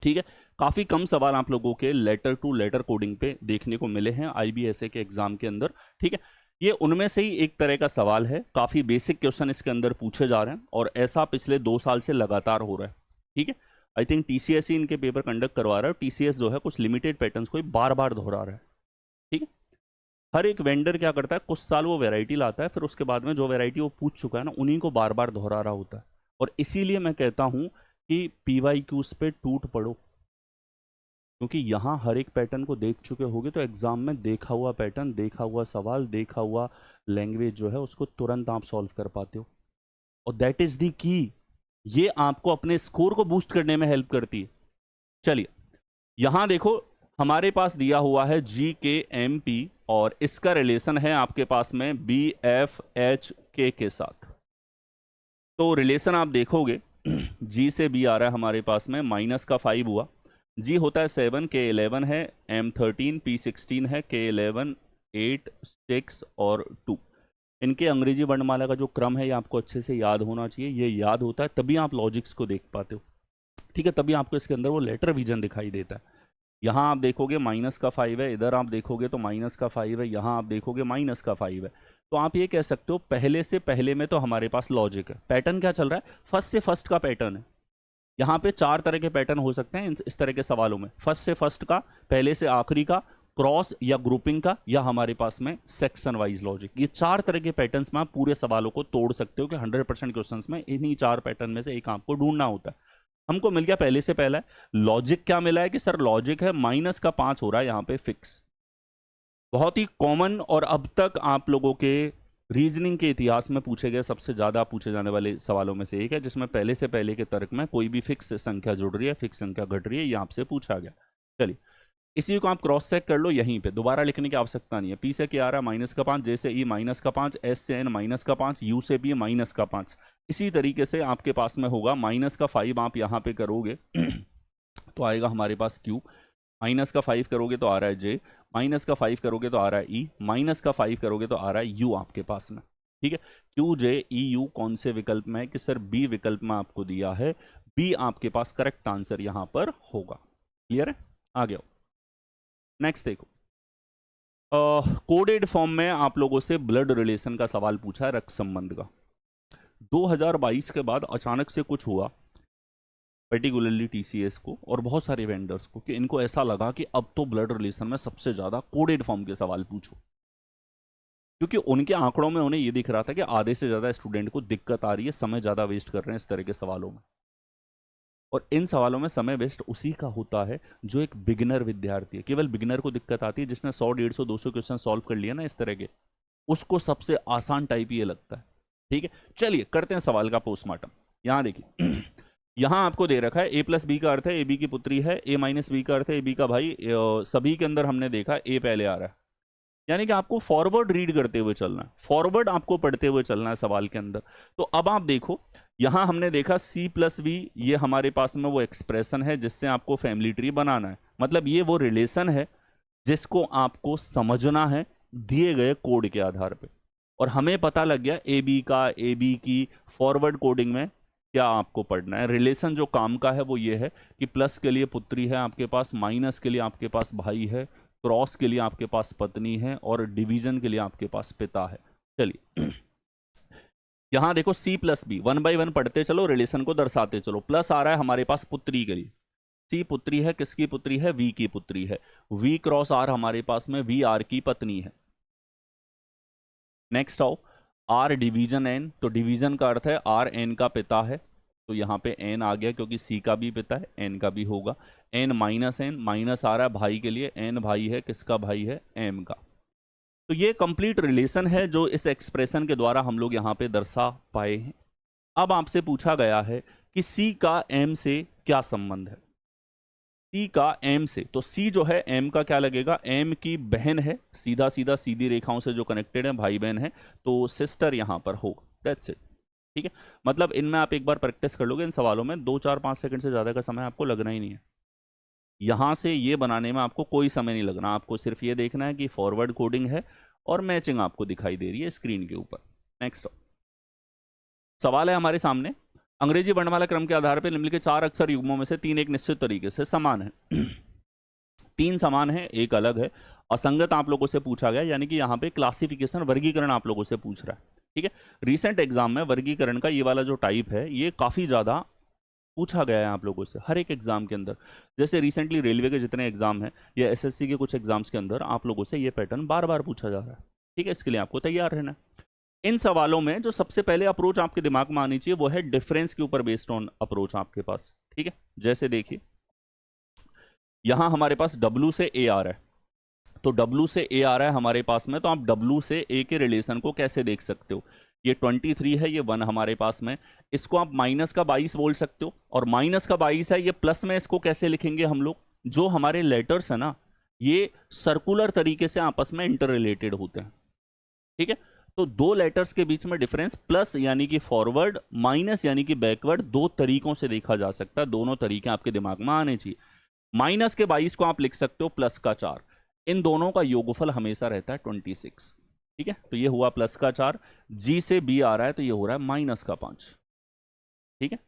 ठीक है, काफी कम सवाल आप लोगों के लेटर टू लेटर कोडिंग पे देखने को मिले हैं IBSA के एग्जाम के अंदर। ठीक है, ये उनमें से ही एक तरह का सवाल है, काफी बेसिक क्वेश्चन इसके अंदर पूछे जा रहे हैं और ऐसा पिछले 2 साल से लगातार हो रहा है। ठीक है, आई थिंक TCS ही इनके पेपर कंडक्ट करवा रहा है। TCS जो है कुछ लिमिटेड पैटर्न्स को बार बार दोहरा रहा है। ठीक है, हर एक वेंडर क्या करता है, कुछ साल वो वैरायटी लाता है, फिर उसके बाद में जो वैरायटी वो पूछ चुका है ना, उन्हीं को बार बार दोहरा रहा होता है। और इसीलिए मैं कहता हूं कि PYQs पे टूट पड़ो, क्योंकि यहाँ हर एक पैटर्न को देख चुके होगे तो एग्जाम में देखा हुआ पैटर्न, देखा हुआ सवाल, देखा हुआ लैंग्वेज जो है उसको तुरंत आप सॉल्व कर पाते हो। और दैट इज द की, ये आपको अपने स्कोर को बूस्ट करने में हेल्प करती है। चलिए यहां देखो, हमारे पास दिया हुआ है GKMP और इसका रिलेशन है आपके पास में BFHK के साथ। तो रिलेशन आप देखोगे G से B आ रहा है हमारे पास में, -5 हुआ। G होता है 7, K11 है, M13, P16 है, K11 8 6 और 2। इनके अंग्रेजी वर्णमाला का जो क्रम है ये आपको अच्छे से याद होना चाहिए। ये याद होता है तभी आप लॉजिक्स को देख पाते हो। ठीक है, तभी आपको इसके अंदर वो लेटर विजन दिखाई देता है। यहाँ आप देखोगे -5 है, इधर आप देखोगे तो -5 है, यहाँ आप देखोगे -5 है। तो आप ये कह सकते हो पहले से पहले में तो हमारे पास लॉजिक है। पैटर्न क्या चल रहा है, फर्स्ट से फर्स्ट का पैटर्न है। यहाँ पे 4 तरह के पैटर्न हो सकते हैं इस तरह के सवालों में, फर्स्ट से फर्स्ट का, पहले से आखिरी का, क्रॉस या ग्रुपिंग का, या हमारे पास में सेक्शन वाइज लॉजिक। ये 4 तरह के पैटर्न्स में आप पूरे सवालों को तोड़ सकते हो कि 100% क्वेश्चंस में इन्हीं 4 पैटर्न में से एक आपको ढूंढना होता है। हमको मिल गया पहले से पहला है। लॉजिक क्या मिला है कि सर लॉजिक है -5 हो रहा है यहाँ पे फिक्स। बहुत ही कॉमन और अब तक आप लोगों के रीजनिंग के इतिहास में पूछे गए सबसे ज्यादा पूछे जाने वाले सवालों में से एक है, जिसमें पहले से पहले के तर्क में कोई भी फिक्स संख्या जुड़ रही है, फिक्स संख्या घट रही है, ये आपसे पूछा गया। चलिए इसी को आप क्रॉस चेक कर लो, यहीं पे दोबारा लिखने की आवश्यकता नहीं है। P से क्या आ रहा है -5, J से E -5, S से N -5, U से B -5। इसी तरीके से आपके पास में होगा -5 आप यहाँ पे करोगे तो आएगा हमारे पास Q, -5 करोगे तो आ रहा है J, -5 करोगे तो आ रहा है E, -5 करोगे तो आ रहा है U आपके पास में। ठीक है, Q J E U कौन से विकल्प में है कि सर B विकल्प में आपको दिया है, B आपके पास करेक्ट आंसर यहां पर होगा। क्लियर है, आ गया। नेक्स्ट देखो, कोडेड फॉर्म में आप लोगों से ब्लड रिलेशन का सवाल पूछा है, रक्त संबंध का। 2022 के बाद अचानक से कुछ हुआ, पर्टिकुलरली TCS को और बहुत सारे वेंडर्स को, कि इनको ऐसा लगा कि अब तो ब्लड रिलेशन में सबसे ज्यादा कोडेड फॉर्म के सवाल पूछो, क्योंकि उनके आंकड़ों में उन्हें यह दिख रहा था कि आधे से ज्यादा स्टूडेंट को दिक्कत आ रही है, समय ज्यादा वेस्ट कर रहे हैं इस तरह के सवालों में। और इन सवालों में समय वेस्ट उसी का होता है जो एक बिगिनर विद्यार्थी है। केवल बिगिनर को दिक्कत आती है, जिसने 100 150 200 क्वेश्चन सॉल्व कर लिया ना इस तरह के, उसको सबसे आसान टाइप ये लगता है। ठीक है, चलिए करते हैं सवाल का पोस्टमार्टम। यहां देखिए यहां आपको दे रखा है A+B का अर्थ है AB की पुत्री है, A-B का अर्थ है AB का भाई। सभी के अंदर हमने देखा A पहले आ रहा है, यानी कि आपको फॉरवर्ड रीड करते हुए चलना है, फॉरवर्ड आपको पढ़ते हुए चलना है सवाल के अंदर। तो अब आप देखो, यहां हमने देखा C+V, ये हमारे पास में वो एक्सप्रेशन है जिससे आपको फैमिली ट्री बनाना है। मतलब ये वो रिलेशन है जिसको आपको समझना है दिए गए कोड के आधार पे। और हमें पता लग गया AB की फॉरवर्ड कोडिंग में क्या आपको पढ़ना है। रिलेशन जो काम का है वो ये है कि प्लस के लिए पुत्री है आपके पास, माइनस के लिए आपके पास भाई है, क्रॉस के लिए आपके पास पत्नी है, और डिवीजन के लिए आपके पास पिता है। चलिए यहां देखो C+B 1 by 1 पढ़ते चलो, रिलेशन को दर्शाते चलो। प्लस आ रहा है हमारे पास पुत्री के लिए, C पुत्री है, किसकी पुत्री है, V की पुत्री है। V क्रॉस R हमारे पास में V R की पत्नी है। नेक्स्ट आओ R डिवीजन N, तो डिवीजन का अर्थ है R N का पिता है, तो यहाँ पे N आ गया क्योंकि C का भी पिता है, N का भी होगा। N माइनस आ रहा है भाई के लिए, N भाई है, किसका भाई है, M का। तो ये कंप्लीट रिलेशन है जो इस एक्सप्रेशन के द्वारा हम लोग यहाँ पे दर्शा पाए हैं। अब आपसे पूछा गया है कि C का M से क्या संबंध है। C का M से, तो C जो है M का क्या लगेगा, M की बहन है, सीधा सीधा सीधी रेखाओं से जो कनेक्टेड है, भाई बहन है, तो सिस्टर यहां पर होगा। That's it. ठीक है, मतलब इनमें आप एक बार प्रैक्टिस कर लोगे इन सवालों में, 2 4 5 सेकंड से ज्यादा का समय आपको लगना ही नहीं है। यहां से ये बनाने में आपको कोई समय नहीं लगना, आपको सिर्फ ये देखना है कि फॉरवर्ड कोडिंग है और मैचिंग आपको दिखाई दे रही है स्क्रीन के ऊपर। नेक्स्ट सवाल है हमारे सामने, अंग्रेजी वर्णमाला क्रम के आधार पर निम्नलिखित 4 अक्षर युग्मों में से 3 एक निश्चित तरीके से समान है। 3 समान है, एक अलग है। असंगत आप लोगों से पूछा गया, यानी कि यहाँ पे क्लासिफिकेशन वर्गीकरण आप लोगों से पूछ रहा है। ठीक है, रिसेंट एग्जाम में वर्गीकरण का ये वाला जो टाइप है ये काफी ज्यादा पूछा गया है आप लोगों से हर एक एग्जाम के अंदर। जैसे रिसेंटली रेलवे के जितने एग्जाम हैं या एसएससी के कुछ एग्जाम्स के अंदर आप लोगों से ये पैटर्न बार बार पूछा जा रहा है। ठीक है, इसके लिए आपको तैयार रहना है। इन सवालों में जो सबसे पहले अप्रोच आपके दिमाग में आनी चाहिए वो है डिफरेंस के ऊपर बेस्ड ऑन अप्रोच आपके पास। ठीक है, जैसे देखिए यहां हमारे पास W से A आ रहा है, तो W से A आ रहा है हमारे पास में, तो आप W से A के रिलेशन को कैसे देख सकते हो? ये 23 है, ये 1 हमारे पास में, इसको आप माइनस का 22 बोल सकते हो, और माइनस का 22 है, ये प्लस में इसको कैसे लिखेंगे हम लोग? जो हमारे लेटर्स है ना ये सर्कुलर तरीके से आपस में इंटर रिलेटेड होते हैं। ठीक है, तो दो लेटर्स के बीच में डिफरेंस प्लस यानी कि फॉरवर्ड, माइनस यानी कि बैकवर्ड, दो तरीकों से देखा जा सकता है। दोनों तरीके आपके दिमाग में आने चाहिए। माइनस के 22 को आप लिख सकते हो प्लस का 4, इन दोनों का योगफल हमेशा रहता है 26। ठीक है, तो ये हुआ प्लस का 4, जी से बी आ रहा है तो ये हो रहा है माइनस का 5। ठीक है,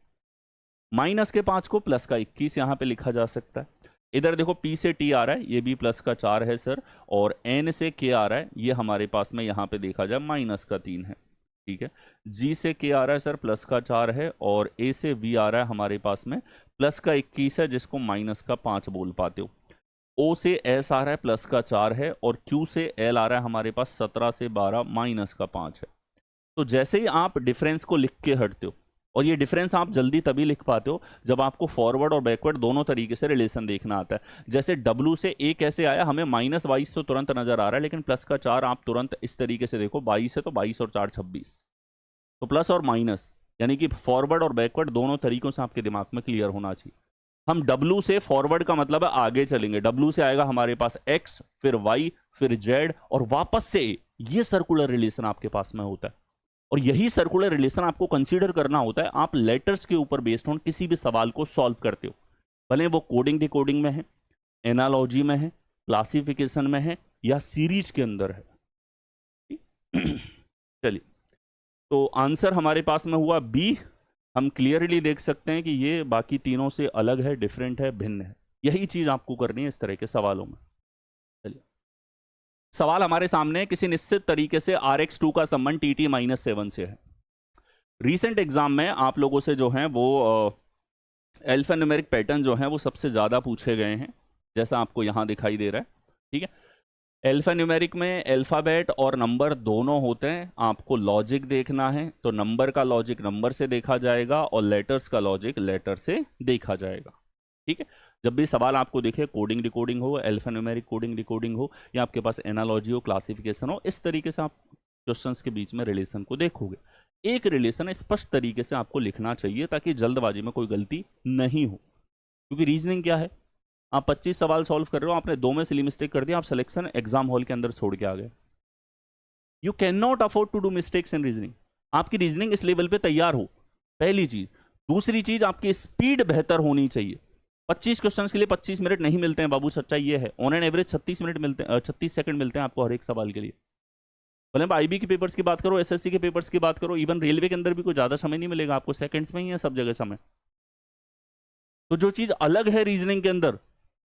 माइनस के 5 को प्लस का 21 यहां पे लिखा जा सकता है। इधर देखो पी से टी आ रहा है, ये भी प्लस का 4 है सर, और एन से के आ रहा है, ये हमारे पास में यहां पे देखा जाए माइनस का 3 है। ठीक है, जी से के आ रहा है सर प्लस का 4 है, और ए से वी आ रहा है हमारे पास में प्लस का 21 है, जिसको माइनस का 5 बोल पाते हो। ओ से एस आ रहा है प्लस का 4 है, और क्यू से एल आ रहा है हमारे पास 17 से 12 माइनस का 5 है। तो जैसे ही आप डिफरेंस को लिख के हटते हो, और ये डिफरेंस आप जल्दी तभी लिख पाते हो जब आपको फॉरवर्ड और बैकवर्ड दोनों तरीके से रिलेशन देखना आता है। जैसे W से A कैसे आया, हमें माइनस 22 तो तुरंत नजर आ रहा है, लेकिन प्लस का 4 आप तुरंत इस तरीके से देखो, 22 है तो 22 और 4 26, तो प्लस और माइनस यानी कि फॉरवर्ड और बैकवर्ड दोनों तरीकों से आपके दिमाग में क्लियर होना चाहिए। हम W से फॉरवर्ड का मतलब है आगे चलेंगे, W से आएगा हमारे पास X, फिर Y, फिर Z, और वापस से A। ये सर्कुलर रिलेशन आपके पास में होता है, और यही सर्कुलर रिलेशन आपको कंसीडर करना होता है आप लेटर्स के ऊपर बेस्ड ऑन किसी भी सवाल को सॉल्व करते हो, भले वो कोडिंग डिकोडिंग में है, एनालॉजी में है, क्लासिफिकेशन में है, या सीरीज के अंदर है। चलिए, तो आंसर हमारे पास में हुआ बी। हम क्लियरली देख सकते हैं कि ये बाकी तीनों से अलग है, डिफरेंट है, भिन्न है। यही चीज आपको करनी है इस तरह के सवालों में। चलिए, सवाल हमारे सामने किसी निश्चित तरीके से RX2 का संबंध TT-7 से है। रीसेंट एग्जाम में आप लोगों से जो है वो एल्फान्यूमेरिक पैटर्न जो है वो सबसे ज्यादा पूछे गए हैं, जैसा आपको यहां दिखाई दे रहा है। ठीक है, एल्फान्यूमेरिक में अल्फाबेट और नंबर दोनों होते हैं, आपको लॉजिक देखना है तो नंबर का लॉजिक नंबर से देखा जाएगा और लेटर्स का लॉजिक लेटर से देखा जाएगा। ठीक है, जब भी सवाल आपको दिखे, कोडिंग डिकोडिंग हो, अल्फान्यूमेरिक कोडिंग डिकोडिंग हो, या आपके पास एनालॉजी हो, क्लासिफिकेशन हो, इस तरीके से आप क्वेश्चंस के बीच में रिलेशन को देखोगे। एक रिलेशन स्पष्ट तरीके से आपको लिखना चाहिए ताकि जल्दबाजी में कोई गलती नहीं हो, क्योंकि रीजनिंग क्या है, आप 25 सवाल सॉल्व कर रहे हो, आपने 2 में सिली मिस्टेक कर दिया, आप सिलेक्शन एग्जाम हॉल के अंदर छोड़ के आ गए। You can not afford to do mistakes in reasoning. आपकी रीजनिंग इस लेवल पे तैयार हो, पहली चीज। दूसरी चीज, आपकी स्पीड बेहतर होनी चाहिए। 25 क्वेश्चन के लिए 25 मिनट नहीं मिलते हैं बाबू, सच्चाई ये है। ऑन एन एवरेज 36 मिनट मिलते हैं, 36 सेकंड मिलते हैं आपको हर एक सवाल के लिए। भले आप IB के पेपर्स की बात करो, SSC के पेपर्स की बात करो, इवन रेलवे के अंदर भी कोई ज्यादा समय नहीं मिलेगा आपको, सेकंड्स में ही है सब जगह समय। तो जो चीज अलग है रीजनिंग के अंदर,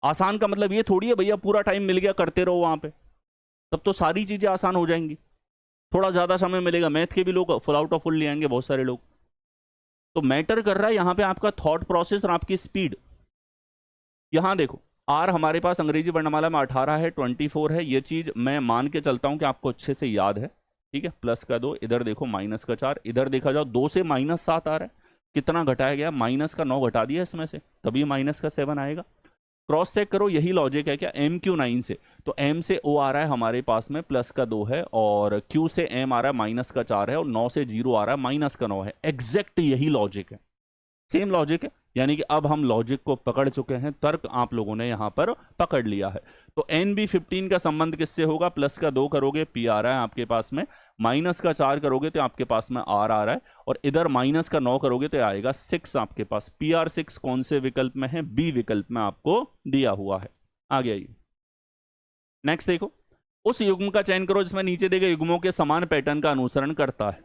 आसान का मतलब ये थोड़ी है भैया पूरा टाइम मिल गया करते रहो वहां पे, तब तो सारी चीजें आसान हो जाएंगी। थोड़ा ज्यादा समय मिलेगा, मैथ के भी लोग फुल आउट ऑफ फुल ले आएंगे बहुत सारे लोग। तो मैटर कर रहा है यहां पे आपका थॉट प्रोसेस और आपकी स्पीड। यहां देखो, R हमारे पास अंग्रेजी वर्णमाला में 18 है, 24 है, ये चीज मैं मान के चलता हूं कि आपको अच्छे से याद है। ठीक है, प्लस का 2, इधर देखो माइनस का 4, इधर देखा जाओ 2 से -7 आ रहा है, कितना घटाया गया, माइनस का 9 घटा दिया इसमें से, तभी माइनस का 7 आएगा। क्रॉस चेक करो, यही लॉजिक है क्या, MQ9 से, तो M से O आ रहा है हमारे पास में प्लस का 2 है, और Q से M आ रहा है माइनस का 4 है, और 9 से 0 आ रहा है माइनस का 9 है। एग्जैक्ट यही लॉजिक है, सेम लॉजिक है, यानी कि अब हम लॉजिक को पकड़ चुके हैं, तर्क आप लोगों ने यहां पर पकड़ लिया है। तो NB15 का संबंध किससे होगा, प्लस का 2 करोगे P आ रहा है आपके पास में, माइनस का 4 करोगे तो आपके पास में R आ रहा है, और इधर माइनस का 9 करोगे तो आएगा 6 आपके पास। PR6 कौन से विकल्प में है, B विकल्प में आपको दिया हुआ है। आगे आइए, नेक्स्ट देखो, उस युग्म का चयन करो जिसमें नीचे दिए गए युग्मों के समान पैटर्न का अनुसरण करता है।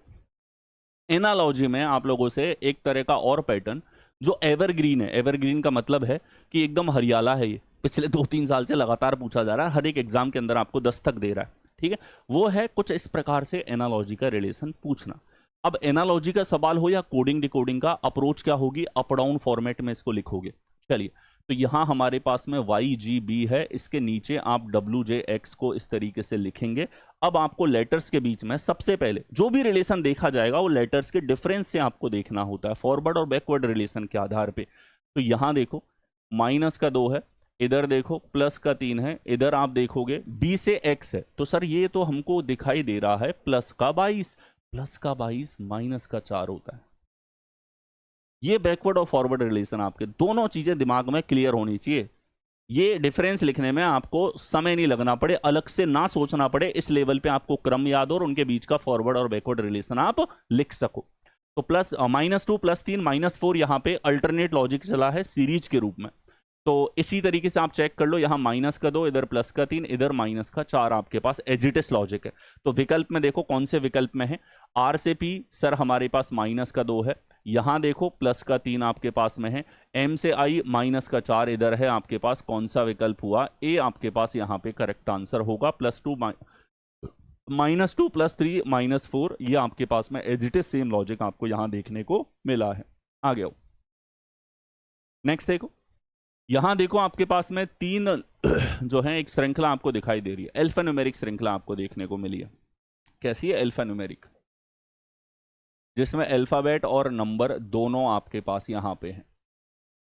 एनालॉजी में आप लोगों से एक तरह का और पैटर्न जो एवरग्रीन है, एवरग्रीन का मतलब है कि एकदम हरियाला है, ये पिछले 2-3 साल से लगातार पूछा जा रहा है, हर एक एग्जाम के अंदर आपको दस्तक दे रहा है, ठीक है। वो है कुछ इस प्रकार से एनालॉजी का रिलेशन पूछना। अब एनालॉजी का सवाल हो या कोडिंग डिकोडिंग का, अप्रोच क्या होगी, अप डाउन फॉर्मेट में इसको लिखोगे। चलिए, तो यहां हमारे पास में वाई जी बी है, इसके नीचे आप डब्ल्यू जे एक्स को इस तरीके से लिखेंगे। अब आपको लेटर्स के बीच में सबसे पहले जो भी रिलेशन देखा जाएगा वो लेटर्स के डिफरेंस से आपको देखना होता है, फॉरवर्ड और बैकवर्ड रिलेशन के आधार पे। तो यहां देखो -2 है, इधर देखो +3 है, इधर आप देखोगे बी से एक्स है, तो सर ये तो हमको दिखाई दे रहा है +22, +22 -4 होता है। ये बैकवर्ड और फॉरवर्ड रिलेशन आपके दोनों चीजें दिमाग में क्लियर होनी चाहिए। ये डिफरेंस लिखने में आपको समय नहीं लगना पड़े, अलग से ना सोचना पड़े, इस लेवल पे आपको क्रम याद हो और उनके बीच का फॉरवर्ड और बैकवर्ड रिलेशन आप लिख सको। तो -2 +3 -4 यहाँ पे अल्टरनेट लॉजिक चला है सीरीज के रूप में। तो इसी तरीके से आप चेक कर लो, यहाँ -2, इधर +3, इधर -4 आपके पास एजिटिस लॉजिक है। तो विकल्प में देखो कौन से विकल्प में है, आर से पी सर हमारे पास -2 है, यहां देखो +3 आपके पास में है, एम से आई -4 इधर है आपके पास, कौन सा विकल्प हुआ, ए आपके पास यहाँ पे करेक्ट आंसर होगा। +2 -2 +3 -4 ये आपके पास में एजिटिस सेम लॉजिक आपको यहां देखने को मिला है। आगे आओ, नेक्स्ट देखो, यहां देखो आपके पास में 3 जो है एक श्रृंखला आपको दिखाई दे रही है, अल्फान्यूमेरिक श्रृंखला आपको देखने को मिली है। कैसी है, अल्फान्यूमेरिक, जिसमें अल्फाबेट और नंबर दोनों आपके पास यहां पे है।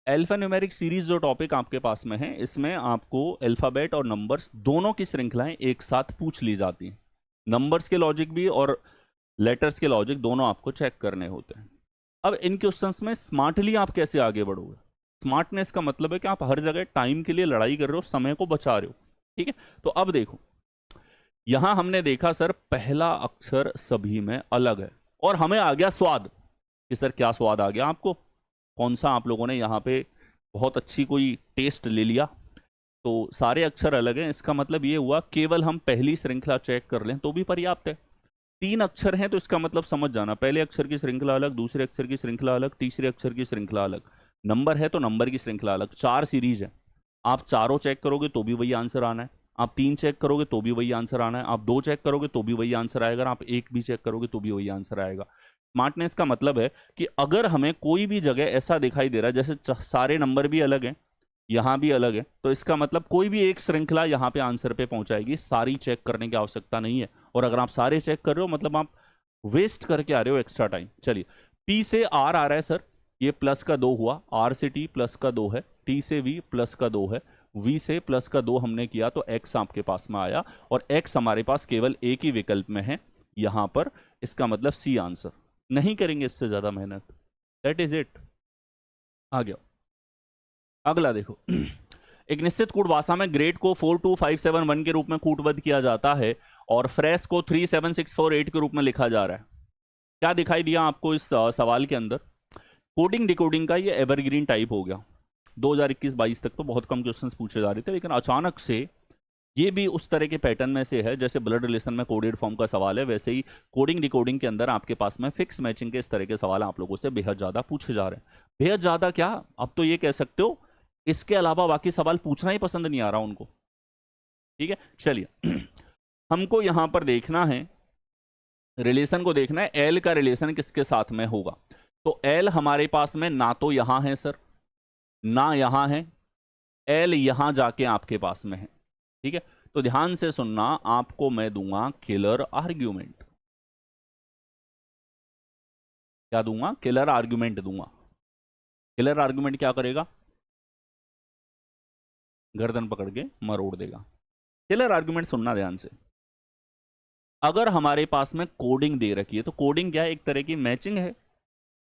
अल्फान्यूमेरिक सीरीज जो टॉपिक आपके पास में है, इसमें आपको अल्फाबेट और नंबर्स दोनों की श्रृंखलाएं एक साथ पूछ ली जाती हैं। नंबर्स के लॉजिक भी और लेटर्स के लॉजिक दोनों आपको चेक करने होते हैं। अब इन क्वेश्चंस में स्मार्टली आप कैसे आगे बढ़ोगे, स्मार्टनेस का मतलब है कि आप हर जगह टाइम के लिए लड़ाई कर रहे हो, समय को बचा रहे हो, ठीक है। तो अब देखो, यहां हमने देखा सर पहला अक्षर सभी में अलग है, और हमें आ गया स्वाद कि सर क्या स्वाद आ गया आपको, कौन सा आप लोगों ने यहाँ पे बहुत अच्छी कोई टेस्ट ले लिया। तो सारे अक्षर अलग हैं, इसका मतलब ये हुआ केवल हम पहली श्रृंखला चेक कर लें तो भी पर्याप्त है। 3 अक्षर हैं तो इसका मतलब समझ जाना, पहले अक्षर की श्रृंखला अलग, दूसरे अक्षर की श्रृंखला अलग, तीसरे अक्षर की श्रृंखला अलग, नंबर है तो नंबर की श्रृंखला अलग, 4 सीरीज है। आप चारों चेक करोगे तो भी वही आंसर आना है, आप 3 चेक करोगे तो भी वही आंसर आना है, आप 2 चेक करोगे तो भी वही आंसर आएगा, आप 1 भी चेक करोगे तो भी वही आंसर आएगा। स्मार्टनेस का मतलब है कि अगर हमें कोई भी जगह ऐसा दिखाई दे रहा है जैसे सारे नंबर भी अलग हैं, यहाँ भी अलग है, तो इसका मतलब कोई भी एक श्रृंखला यहाँ पे आंसर पे पहुंचाएगी, सारी चेक करने की आवश्यकता नहीं है। और अगर आप सारे चेक कर रहे हो मतलब आप वेस्ट करके आ रहे हो एक्स्ट्रा टाइम। चलिए, पी से आर आ रहा है सर, ये +2 हुआ, आर से टी +2 है, टी से वी +2 है, वी से +2 हमने किया तो एक्स आपके पास में आया, और एक्स हमारे पास केवल एक ही विकल्प में है यहां पर, इसका मतलब सी आंसर। नहीं करेंगे इससे ज्यादा मेहनत, दैट इज इट। आ गया अगला देखो, एक निश्चित कूट भाषा में ग्रेड को 42571 के रूप में कूटबद्ध किया जाता है और फ्रेश को 37648 के रूप में लिखा जा रहा है। क्या दिखाई दिया आपको इस सवाल के अंदर, कोडिंग डिकोडिंग का ये एवरग्रीन टाइप हो गया। 2021-22 तक तो बहुत कम क्वेश्चंस पूछे जा रहे थे, लेकिन अचानक से ये भी उस तरह के पैटर्न में से है, जैसे ब्लड रिलेशन में कोडेड फॉर्म का सवाल है, वैसे ही कोडिंग डिकोडिंग के अंदर आपके पास में फिक्स मैचिंग के इस तरह के सवाल आप लोगों से बेहद ज़्यादा पूछे जा रहे हैं। बेहद ज़्यादा क्या, अब तो ये कह सकते हो इसके अलावा बाकी सवाल पूछना ही पसंद नहीं आ रहा उनको, ठीक है। चलिए, हमको यहां पर देखना है, रिलेशन को देखना है, एल का रिलेशन किसके साथ में होगा। तो एल हमारे पास में ना तो यहां है सर, ना यहां है, एल यहां जाके आपके पास में है, ठीक है। तो ध्यान से सुनना, आपको मैं दूंगा किलर आर्ग्यूमेंट। क्या दूंगा, किलर आर्ग्यूमेंट दूंगा। किलर आर्ग्यूमेंट क्या करेगा, गर्दन पकड़ के मरोड़ देगा। किलर आर्ग्यूमेंट सुनना ध्यान से, अगर हमारे पास में कोडिंग दे रखी है, तो कोडिंग क्या है, एक तरह की मैचिंग है,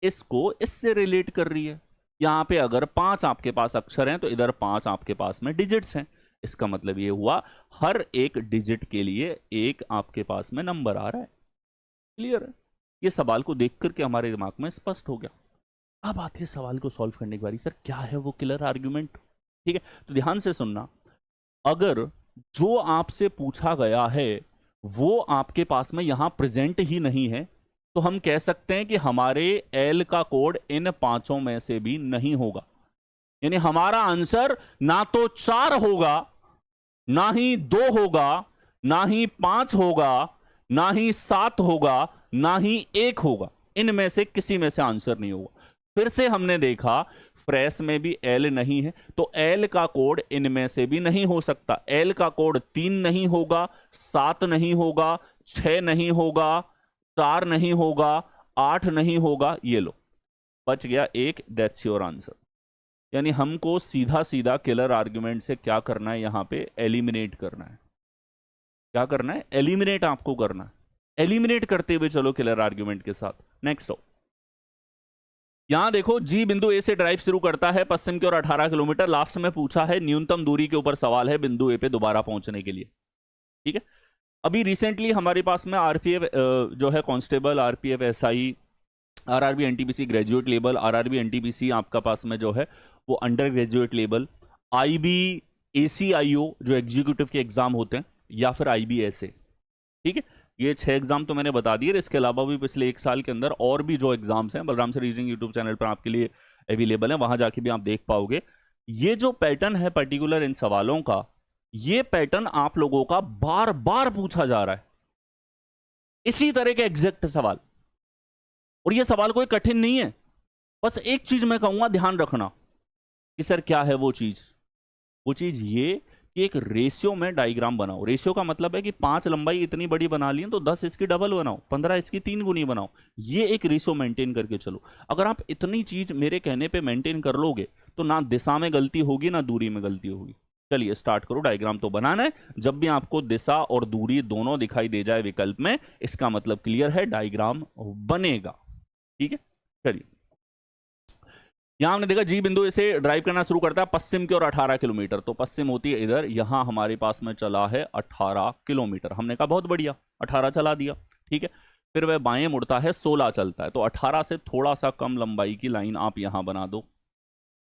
इसको इससे रिलेट कर रही है। यहां पे अगर 5 आपके पास अक्षर हैं तो इधर 5 आपके पास में डिजिट्स हैं, इसका मतलब ये हुआ हर एक डिजिट के लिए एक आपके पास में नंबर आ रहा है। क्लियर है, ये सवाल को देख करके हमारे दिमाग में स्पष्ट हो गया। अब आती है सवाल को सॉल्व करने की बारी, सर क्या है वो किलर आर्ग्यूमेंट, ठीक है। तो ध्यान से सुनना, अगर जो आपसे पूछा गया है वो आपके पास में यहां प्रेजेंट ही नहीं है, तो हम कह सकते हैं कि हमारे एल का कोड इन पांचों में से भी नहीं होगा। यानी हमारा आंसर ना तो 4 होगा, ना ही 2 होगा, ना ही 5 होगा, ना ही 7 होगा, ना ही 1 होगा। इनमें से किसी में से आंसर नहीं होगा। फिर से हमने देखा फ्रेश में भी एल नहीं है, तो एल का कोड इनमें से भी नहीं हो सकता। एल का कोड 3 नहीं होगा, 7 नहीं होगा, 6 नहीं होगा, 4 नहीं होगा, 8 नहीं होगा। ये लो, बच गया एक, दैट्स योर आंसर। यानी हमको सीधा सीधा किलर आर्ग्यूमेंट से क्या करना है, यहां पे एलिमिनेट करना है। क्या करना है? एलिमिनेट आपको करना है। एलिमिनेट करते हुए चलो किलर आर्ग्यूमेंट के साथ। नेक्स्ट हो, यहां देखो जी बिंदु ए से ड्राइव शुरू करता है पश्चिम की ओर 18 किलोमीटर। लास्ट में पूछा है न्यूनतम दूरी के ऊपर सवाल है बिंदु ए पे दोबारा पहुंचने के लिए। ठीक है, अभी रिसेंटली हमारे पास में आरपीएफ जो है constable, RPF SI, RRB NTPC graduate level, RRB NTPC आपका पास में जो है वो under graduate level, IB ACIO जो एग्जीक्यूटिव के एग्जाम होते हैं, या फिर आईबीएसए। ठीक है, ये 6 एग्जाम तो मैंने बता दिए। इसके अलावा भी पिछले 1 साल के अंदर और भी जो एग्जाम्स हैं Balram sir reasoning YouTube channel पर आपके लिए अवेलेबल है, वहां जाके भी आप देख पाओगे। ये जो पैटर्न है पर्टिकुलर इन सवालों का, ये पैटर्न आप लोगों का बार बार पूछा जा रहा है, इसी तरह के एग्जैक्ट सवाल। और ये सवाल कोई कठिन नहीं है। बस एक चीज मैं कहूंगा ध्यान रखना कि सर क्या है वो चीज। वो चीज ये कि एक रेशियो में डायग्राम बनाओ। रेशियो का मतलब है कि 5 लंबाई इतनी बड़ी बना ली तो 10 इसकी डबल बनाओ, 15 इसकी 3 गुनी बनाओ। ये एक रेशियो मेंटेन करके चलो। अगर आप इतनी चीज मेरे कहने पे मेंटेन कर लोगे तो ना दिशा में गलती होगी ना दूरी में गलती होगी। चलिए स्टार्ट करो। डायग्राम तो बनाना है। जब भी आपको दिशा और दूरी दोनों दिखाई दे जाए विकल्प में, इसका मतलब क्लियर है डायग्राम बनेगा। ठीक है, चलिए यहां हमने देखा जी बिंदु इसे ड्राइव करना शुरू करता है पश्चिम की ओर 18 किलोमीटर। तो पश्चिम होती है इधर, यहां हमारे पास में चला है 18 किलोमीटर। हमने कहा बहुत बढ़िया, 18 चला दिया। ठीक है, फिर वह बाएं मुड़ता है, 16 चलता है। तो 18 से थोड़ा सा कम लंबाई की लाइन आप यहां बना दो।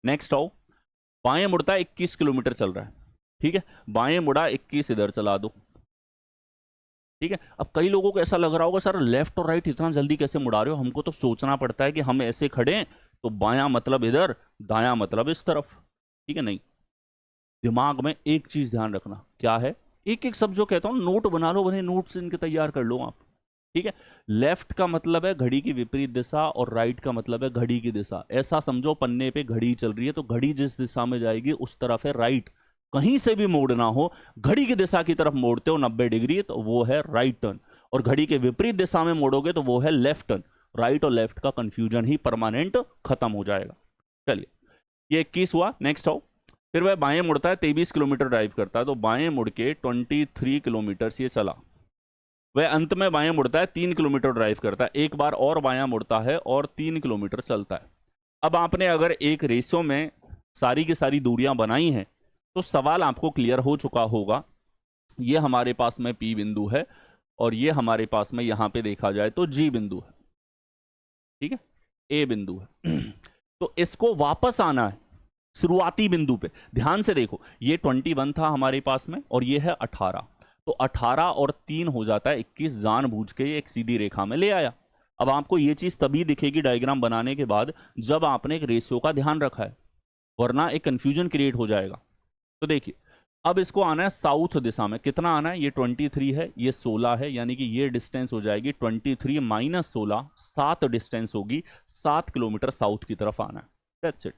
नेक्स्ट आओ, बाएं मुड़ता है 21 किलोमीटर चल रहा है। ठीक है, बाएं मुड़ा 21 इधर चला दो। ठीक है, अब कई लोगों को ऐसा लग रहा होगा सर लेफ्ट और राइट इतना जल्दी कैसे मुड़ा रहे हो। हमको तो सोचना पड़ता है कि हम ऐसे खड़े हैं तो बायां मतलब इधर, दायां मतलब इस तरफ। ठीक है, नहीं, दिमाग में एक चीज ध्यान रखना, क्या है, एक एक शब्द जो कहता हूं नोट बना लो, बने नोट्स इनके तैयार कर लो आप। ठीक है, लेफ्ट का मतलब है घड़ी की विपरीत दिशा और राइट का मतलब है घड़ी की दिशा। ऐसा समझो पन्ने पे घड़ी चल रही है तो घड़ी जिस दिशा में जाएगी उस तरफ है राइट। कहीं से भी मोड़ना हो, घड़ी की दिशा की तरफ मोड़ते हो 90 डिग्री तो वो है राइट टर्न, और घड़ी के विपरीत दिशा में मोड़ोगे तो वो है लेफ्ट टर्न। राइट और लेफ्ट का कंफ्यूजन ही परमानेंट खत्म हो जाएगा। चलिए ये 21 हुआ। नेक्स्ट आओ, फिर वह बाएं मुड़ता है 23 किलोमीटर ड्राइव करता है। तो बाएं मुड़ के 23 किलोमीटर ये चला। वह अंत में बाएं मुड़ता है 3 किलोमीटर ड्राइव करता है। एक बार और बायां मुड़ता है और 3 किलोमीटर चलता है। अब आपने अगर एक रेशियो में सारी की सारी दूरियां बनाई हैं तो सवाल आपको क्लियर हो चुका होगा। ये हमारे पास में पी बिंदु है और ये हमारे पास में यहां पे देखा जाए तो जी बिंदु है। ठीक है, ए बिंदु है। तो इसको वापस आना है शुरुआती बिंदु पे। ध्यान से देखो, ये 21 था हमारे पास में और ये है 18। तो 18 और 3 हो जाता है 21। जानबूझ के एक सीधी रेखा में ले आया। अब आपको ये चीज तभी दिखेगी डायग्राम बनाने के बाद जब आपने एक रेशियो का ध्यान रखा है, वरना एक कंफ्यूजन क्रिएट हो जाएगा। तो देखिए, अब इसको आना है साउथ दिशा में। कितना आना है? ये 23 है, ये 16 है, यानी कि ये डिस्टेंस हो जाएगी 23 माइनस 16, 7 डिस्टेंस होगी। 7 किलोमीटर साउथ की तरफ आना है। That's it.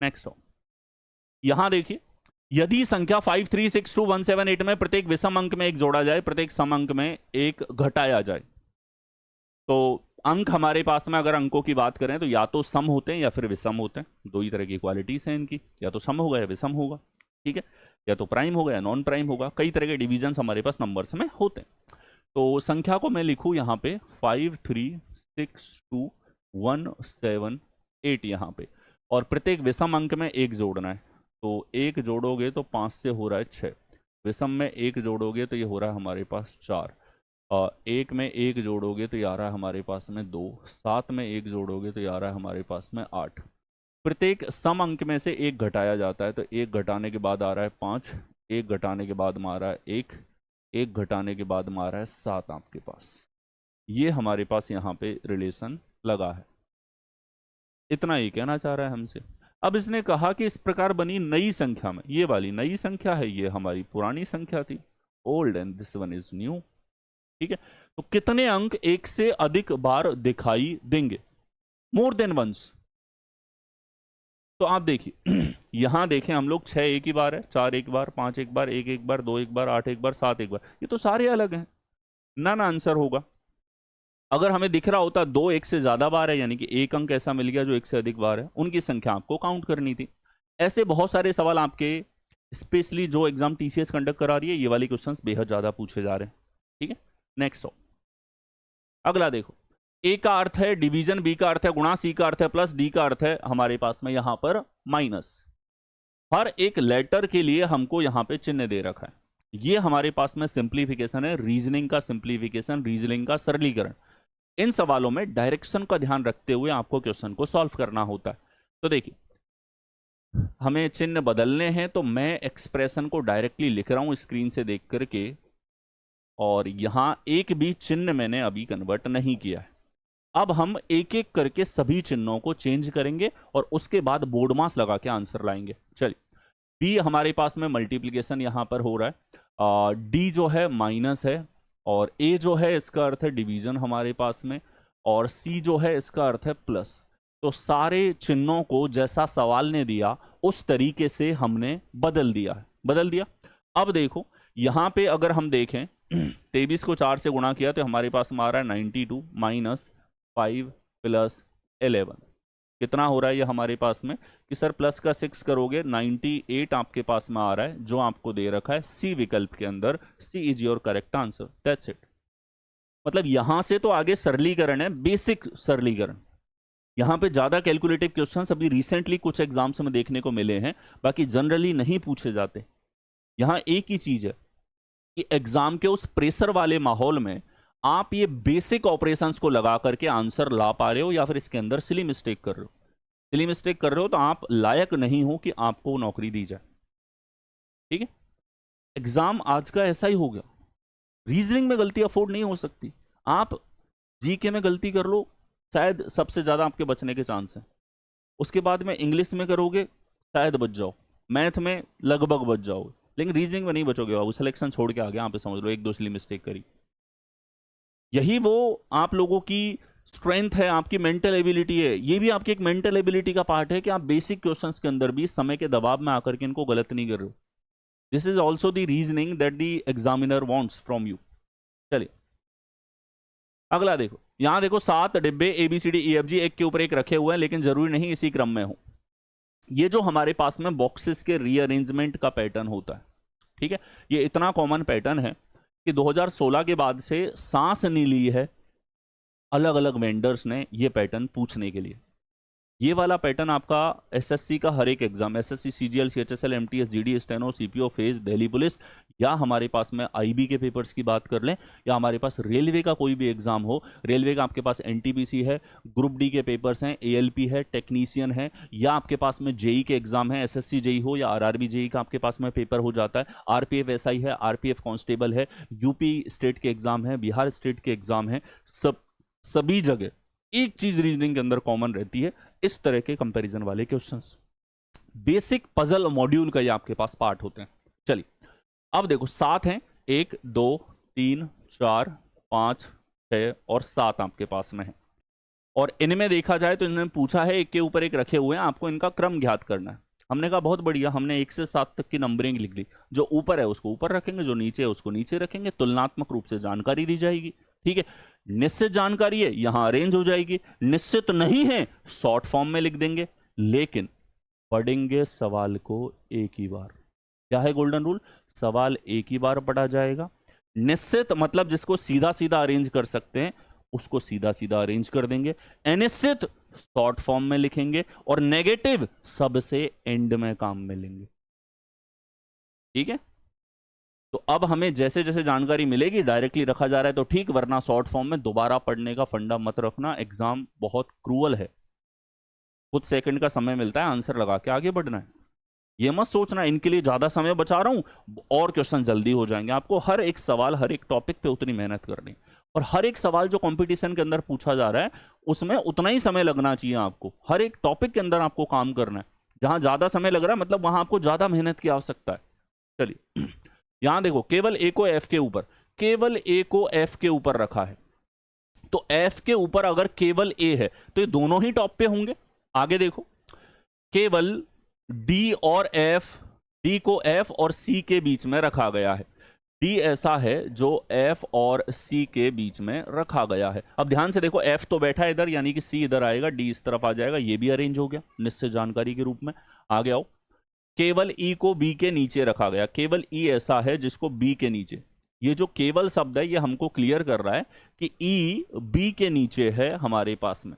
नेक्स्ट हो, यहां देखिए, यदि संख्या 5, 3, 6, 2, 1, 7, 8 में प्रत्येक विषम अंक में एक जोड़ा जाए, प्रत्येक सम अंक में एक घटाया जाए, तो अंक हमारे पास में अगर अंकों की बात करें तो या तो सम होते हैं या फिर विषम होते हैं। दो ही तरह की क्वालिटीज हैं इनकी, या तो सम होगा या विषम होगा। ठीक है, या तो प्राइम होगा या नॉन प्राइम होगा। कई तरह के डिवीजन हमारे पास नंबर्स में होते हैं। तो संख्या को मैं लिखूं यहाँ पे 5, 3, 6, 2, 1, 7, 8 यहाँ पे, और प्रत्येक विषम अंक में एक जोड़ना है। तो एक जोड़ोगे तो 5 से हो रहा है 6, विषम में एक जोड़ोगे तो ये हो रहा है हमारे पास 4, और एक में एक जोड़ोगे तो ये आ रहा है हमारे पास में 2, 7 में एक जोड़ोगे तो ये आ रहा है हमारे पास में 8। प्रत्येक सम अंक में से एक घटाया जाता है, तो एक घटाने के बाद आ रहा है 5, एक घटाने के बाद में आ रहा है 1, एक घटाने के बाद में आ रहा है 7 आपके पास। ये हमारे पास यहाँ पे रिलेशन लगा है। इतना ही कहना चाह रहा है हमसे। अब इसने कहा कि इस प्रकार बनी नई संख्या में, ये वाली नई संख्या है, ये हमारी पुरानी संख्या थी, old, and this one is new. ठीक है, तो कितने अंक एक से अधिक बार दिखाई देंगे? More than once. तो आप देखिए यहां देखें हम लोग, 6 एक ही बार है, 4 एक बार, 5 एक बार, 1 एक बार, 2 एक बार, 8 एक बार, 7 एक बार, ये तो सारे अलग हैं, ना ना आंसर होगा। अगर हमें दिख रहा होता 2 एक से ज्यादा बार है, यानी कि एक अंक ऐसा मिल गया जो एक से अधिक बार है, उनकी संख्या आपको काउंट करनी थी। ऐसे बहुत सारे सवाल आपके, स्पेशली जो एग्जाम टीसीएस कंडक्ट करा रही है, ये वाले क्वेश्चंस बेहद ज्यादा पूछे जा रहे हैं। ठीक है, नेक्स्ट अगला देखो, ए का अर्थ है डिवीजन, बी का अर्थ है गुणा, सी का अर्थ है प्लस, डी का अर्थ है हमारे पास में यहां पर माइनस। हर एक लेटर के लिए हमको यहां पे चिन्ह दे रखा है। ये हमारे पास में सिंप्लीफिकेशन है, रीजनिंग का सिंप्लीफिकेशन, रीजनिंग का सरलीकरण। इन सवालों में डायरेक्शन का ध्यान रखते हुए आपको क्वेश्चन को सॉल्व करना होता है। तो देखिए, हमें चिन्ह बदलने हैं, तो मैं एक्सप्रेशन को डायरेक्टली लिख रहा हूं स्क्रीन से देख करके, और यहां एक भी चिन्ह मैंने अभी कन्वर्ट नहीं किया है। अब हम एक एक करके सभी चिन्हों को चेंज करेंगे और उसके बाद बोर्ड मास लगा के आंसर लाएंगे। चलिए, बी हमारे पास में मल्टीप्लीकेशन यहां पर हो रहा है, डी जो है माइनस है, और ए जो है इसका अर्थ है डिवीजन हमारे पास में, और सी जो है इसका अर्थ है प्लस। तो सारे चिन्हों को जैसा सवाल ने दिया उस तरीके से हमने बदल दिया है, बदल दिया। अब देखो यहां पे अगर हम देखें 23 को 4 से गुणा किया तो हमारे पास में आ रहा है 92 माइनस 5 प्लस 11। कितना हो रहा है ये हमारे पास में कि सर प्लस का 6 करोगे 98 आपके पास में आ रहा है, जो आपको दे रखा है सी विकल्प के अंदर। C is your correct answer, that's it. मतलब यहां से तो आगे सरलीकरण है, बेसिक सरलीकरण। यहां पे ज्यादा कैलकुलेटिव क्वेश्चंस अभी रिसेंटली कुछ एग्जाम्स में देखने को मिले हैं, बाकी जनरली नहीं पूछे जाते। यहां एक ही चीज है कि एग्जाम के उस प्रेशर वाले माहौल में आप ये बेसिक ऑपरेशंस को लगा करके आंसर ला पा रहे हो, या फिर इसके अंदर सिली मिस्टेक कर रहे हो। सिली मिस्टेक कर रहे हो तो आप लायक नहीं हो कि आपको नौकरी दी जाए। ठीक है, एग्जाम आज का ऐसा ही हो गया। रीजनिंग में गलती अफोर्ड नहीं हो सकती। आप जीके में गलती कर लो, शायद सबसे ज्यादा आपके बचने के चांस हैं। उसके बाद में इंग्लिश में करोगे शायद बच जाओ, मैथ में लगभग बच जाओगे, लेकिन रीजनिंग में नहीं बचोगे बाबू। सिलेक्शन छोड़ के आ गया, यहाँ पे समझ लो एक दो सिली मिस्टेक करी। यही वो आप लोगों की स्ट्रेंथ है, आपकी मेंटल एबिलिटी है। ये भी आपकी एक मेंटल एबिलिटी का पार्ट है कि आप बेसिक क्वेश्चंस के अंदर भी समय के दबाव में आकर के इनको गलत नहीं कर रहे हो। This is also the reasoning that the examiner wants from you. चलिए अगला देखो, यहां देखो 7 डिब्बे ABCD EFG एक के ऊपर एक रखे हुए हैं, लेकिन जरूरी नहीं इसी क्रम में हो। ये जो हमारे पास में बॉक्सेस के रीअरेंजमेंट का पैटर्न होता है, ठीक है, ये इतना कॉमन पैटर्न है कि 2016 के बाद से सांस नहीं ली है अलग अलग वेंडर्स ने ये पैटर्न पूछने के लिए। ये वाला पैटर्न आपका एसएससी का हर एक exam, SSC CGL CHSL MTS GD steno CPO phase Delhi police, या हमारे पास में IB के पेपर्स की बात कर लें, या हमारे पास रेलवे का कोई भी एग्जाम हो, रेलवे का आपके पास NTPC है, ग्रुप डी के पेपर्स हैं, ALP है, टेक्नीशियन है, या आपके पास में जेई के एग्जाम है, SSC जेई हो या RRB जेई का आपके पास में पेपर हो जाता है, RPF SI है, RPF कांस्टेबल है, यूपी स्टेट के एग्जाम है, बिहार स्टेट के एग्जाम है, सभी जगह एक चीज रीजनिंग के अंदर कॉमन रहती है, इस तरह के कंपैरिजन वाले क्वेश्चंस। बेसिक पजल मॉड्यूल का ये आपके पास पार्ट होते हैं। चलिए अब देखो 7 हैं, 1 2 3 4 5 6 और 7 आपके पास में है, और इनमें देखा जाए तो इन्होंने पूछा है एक के ऊपर एक रखे हुए हैं, आपको इनका क्रम ज्ञात करना है। हमने कहा बहुत बढ़िया, हमने 1 से 7 तक की नंबरिंग लिख ली, जो ऊपर है उसको ऊपर रखेंगे, जो नीचे है उसको नीचे रखेंगे, तुलनात्मक रूप से जानकारी दी जाएगी। ठीक है, निश्चित जानकारी है यहां अरेंज हो जाएगी, निश्चित नहीं है शॉर्ट फॉर्म में लिख देंगे, लेकिन पढ़ेंगे सवाल को एक ही बार। क्या है गोल्डन रूल? सवाल एक ही बार पढ़ा जाएगा। निश्चित मतलब जिसको सीधा सीधा अरेंज कर सकते हैं उसको सीधा सीधा अरेंज कर देंगे, अनिश्चित शॉर्ट फॉर्म में लिखेंगे, और नेगेटिव सबसे एंड में काम में लेंगे। ठीक है, तो अब हमें जैसे जैसे जानकारी मिलेगी डायरेक्टली रखा जा रहा है तो ठीक, वरना शॉर्ट फॉर्म में दोबारा पढ़ने का फंडा मत रखना। एग्जाम बहुत क्रूअल है, कुछ सेकंड का समय मिलता है, आंसर लगा के आगे बढ़ना है। ये मत सोचना इनके लिए ज्यादा समय बचा रहा हूं और क्वेश्चन जल्दी हो जाएंगे। आपको हर एक सवाल हर एक टॉपिक पे उतनी मेहनत करनी। और हर एक सवाल जो कंपटीशन के अंदर पूछा जा रहा है उसमें उतना ही समय लगना चाहिए आपको। हर एक टॉपिक के अंदर आपको काम करना है। जहां ज्यादा समय लग रहा है मतलब वहां आपको ज्यादा मेहनत की आवश्यकता है। चलिए यहां देखो, केवल ए को एफ के ऊपर, केवल ए को एफ के ऊपर रखा है। तो एफ के ऊपर अगर केवल ए है तो ये दोनों ही टॉप पे होंगे। आगे देखो, केवल डी और एफ, डी को एफ और सी के बीच में रखा गया है। डी ऐसा है जो एफ और सी के बीच में रखा गया है। अब ध्यान से देखो, एफ तो बैठा है इधर, यानी कि सी इधर आएगा, डी इस तरफ आ जाएगा, ये भी अरेंज हो गया निश्चित जानकारी के रूप में। आगे आओ, केवल ई को बी के नीचे रखा गया। केवल ई ऐसा है जिसको बी के नीचे, ये जो केवल शब्द है ये हमको क्लियर कर रहा है कि ई बी के नीचे है हमारे पास में।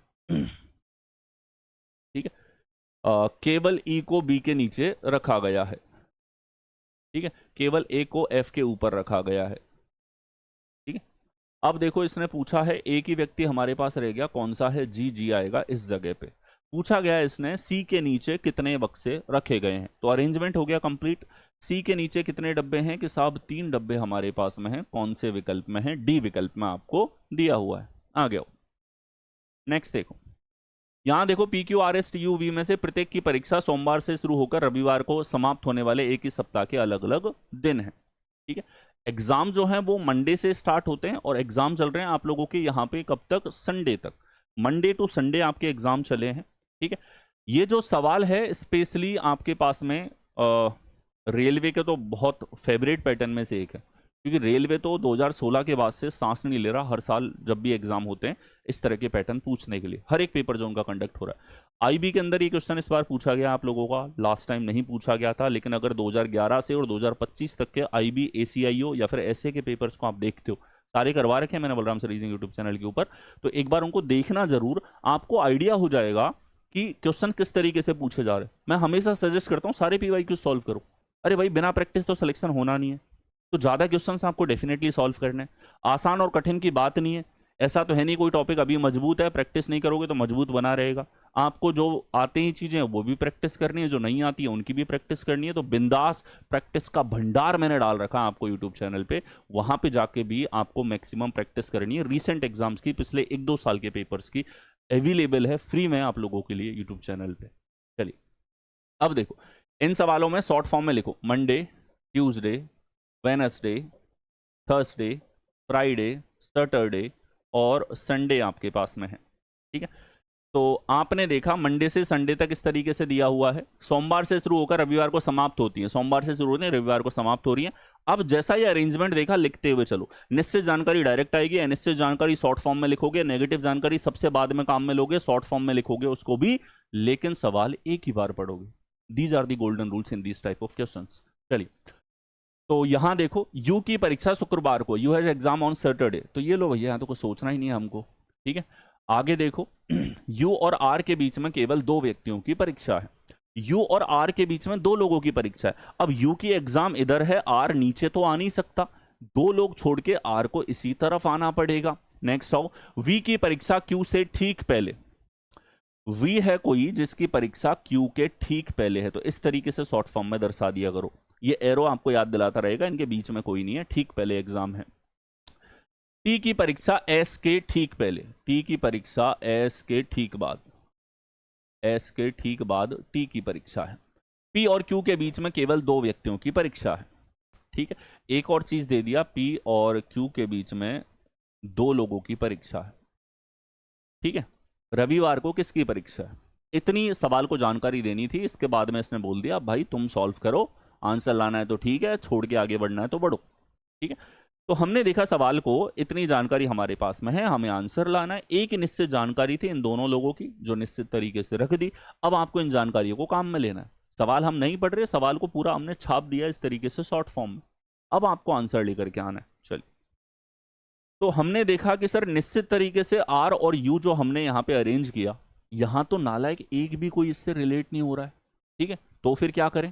ठीक है, केवल ई को बी के नीचे रखा गया है। ठीक है, केवल ए को एफ के ऊपर रखा गया है। ठीक है, अब देखो इसने पूछा है एक ही व्यक्ति हमारे पास रह गया, कौन सा है, जी, जी आएगा इस जगह पे। पूछा गया इसने सी के नीचे कितने बक्से रखे गए हैं, तो अरेंजमेंट हो गया कंप्लीट। सी के नीचे कितने डब्बे हैं कि साहब 3 डब्बे हमारे पास में हैं। कौन से विकल्प में है, डी विकल्प में आपको दिया हुआ है। आ गया, नेक्स्ट देखो, यहां देखो P Q R S T U V में से प्रत्येक की परीक्षा सोमवार से शुरू होकर रविवार को समाप्त होने वाले एक ही सप्ताह के अलग अलग दिन है। ठीक है, एग्जाम जो है वो मंडे से स्टार्ट होते हैं और एग्जाम चल रहे हैं आप लोगों के यहाँ पे कब तक, संडे तक। मंडे टू संडे आपके एग्जाम चले हैं। ठीक है, ये जो सवाल है स्पेशली आपके पास में रेलवे के तो बहुत फेवरेट पैटर्न में से एक है, क्योंकि रेलवे तो 2016 के बाद से सांस नहीं ले रहा, हर साल जब भी एग्जाम होते हैं इस तरह के पैटर्न पूछने के लिए, हर एक पेपर जो उनका कंडक्ट हो रहा है। आईबी के अंदर ये क्वेश्चन इस बार पूछा गया आप लोगों का, लास्ट टाइम नहीं पूछा गया था, लेकिन अगर 2011 से और 2025 तक के आईबी एसीआईओ या फिर एसए के पेपर्स को आप देखते हो, सारे करवा रखे हैं मैंने Balram sir reasoning YouTube channel के ऊपर, तो एक बार उनको देखना जरूर, आपको आइडिया हो जाएगा कि क्वेश्चन किस तरीके से पूछे जा रहे हैं। मैं हमेशा सजेस्ट करता हूँ सारे पीवाईक्यू सॉल्व करो। अरे भाई बिना प्रैक्टिस तो सिलेक्शन होना नहीं है, तो ज़्यादा क्वेश्चंस आपको डेफिनेटली सॉल्व करने हैं। आसान और कठिन की बात नहीं है, ऐसा तो है नहीं कोई टॉपिक अभी मजबूत है, प्रैक्टिस नहीं करोगे तो मजबूत बना रहेगा। आपको जो आते ही चीज़ें वो भी प्रैक्टिस करनी है, जो नहीं आती है उनकी भी प्रैक्टिस करनी है। तो बिंदास प्रैक्टिस का भंडार मैंने डाल रखा है आपको यूट्यूब चैनल पे, वहाँ पे जाके भी आपको मैक्सिमम प्रैक्टिस करनी है। रिसेंट एग्जाम्स की, पिछले 1-2 साल के पेपर्स की अवेलेबल है फ्री में आप लोगों के लिए यूट्यूब चैनल पे। चलिए अब देखो, इन सवालों में शॉर्ट फॉर्म में लिखो, Monday, Tuesday, Wednesday, Thursday, Friday, Saturday और संडे आपके पास में है। ठीक है, तो आपने देखा मंडे से संडे तक इस तरीके से दिया हुआ है, सोमवार से शुरू होकर रविवार को समाप्त होती है, सोमवार से शुरू होती है रविवार को समाप्त हो रही है। अब जैसा ये अरेंजमेंट देखा, लिखते हुए चलो, निश्चित जानकारी डायरेक्ट आएगी, अनिश्चित जानकारी शॉर्ट फॉर्म में लिखोगे, नेगेटिव जानकारी सबसे बाद में काम में लोगे, शॉर्ट फॉर्म में लिखोगे उसको भी, लेकिन सवाल एक ही बार पढ़ोगे। These are the golden rules in this type of questions. चलिए, तो यहां देखो, यू की परीक्षा शुक्रवार को, U has exam on Saturday, तो ये लो भैया, यहाँ तो कुछ सोचना ही नहीं है हमको। ठीक है, आगे देखो, यू और आर के बीच में केवल 2 व्यक्तियों की परीक्षा है। यू और आर के बीच में 2 लोगों की परीक्षा है। अब यू की एग्जाम इधर है, आर नीचे तो आ नहीं सकता, 2 लोग छोड़ के आर को इसी तरफ आना पड़ेगा। नेक्स्ट आओ, वी की परीक्षा क्यू से ठीक पहले, वी है कोई जिसकी परीक्षा क्यू के ठीक पहले है, तो इस तरीके से शॉर्ट फॉर्म में दर्शा दिया करो। ये एरो आपको याद दिलाता रहेगा, इनके बीच में कोई नहीं है, ठीक पहले एग्जाम है। टी की परीक्षा एस के ठीक पहले, टी की परीक्षा एस के ठीक बाद, एस के ठीक बाद टी की परीक्षा है। पी और क्यू के बीच में केवल 2 व्यक्तियों की परीक्षा है। ठीक है, एक और चीज दे दिया, पी और क्यू के बीच में 2 लोगों की परीक्षा है। ठीक है, रविवार को किसकी परीक्षा है, इतनी सवाल को जानकारी देनी थी। इसके बाद में इसने बोल दिया भाई तुम सॉल्व करो, आंसर लाना है तो ठीक है, छोड़ के आगे बढ़ना है तो बढ़ो। ठीक है, तो हमने देखा सवाल को, इतनी जानकारी हमारे पास में है, हमें आंसर लाना है। एक निश्चित जानकारी थी इन दोनों लोगों की जो निश्चित तरीके से रख दी, अब आपको इन जानकारियों को काम में लेना है। सवाल हम नहीं पढ़ रहे, सवाल को पूरा हमने छाप दिया इस तरीके से शॉर्ट फॉर्म में, अब आपको आंसर लेकर के आना है। चलिए, तो हमने देखा कि सर निश्चित तरीके से आर और यू जो हमने यहाँ पे अरेंज किया, यहाँ तो नालायक एक भी कोई इससे रिलेट नहीं हो रहा है। ठीक है, तो फिर क्या करें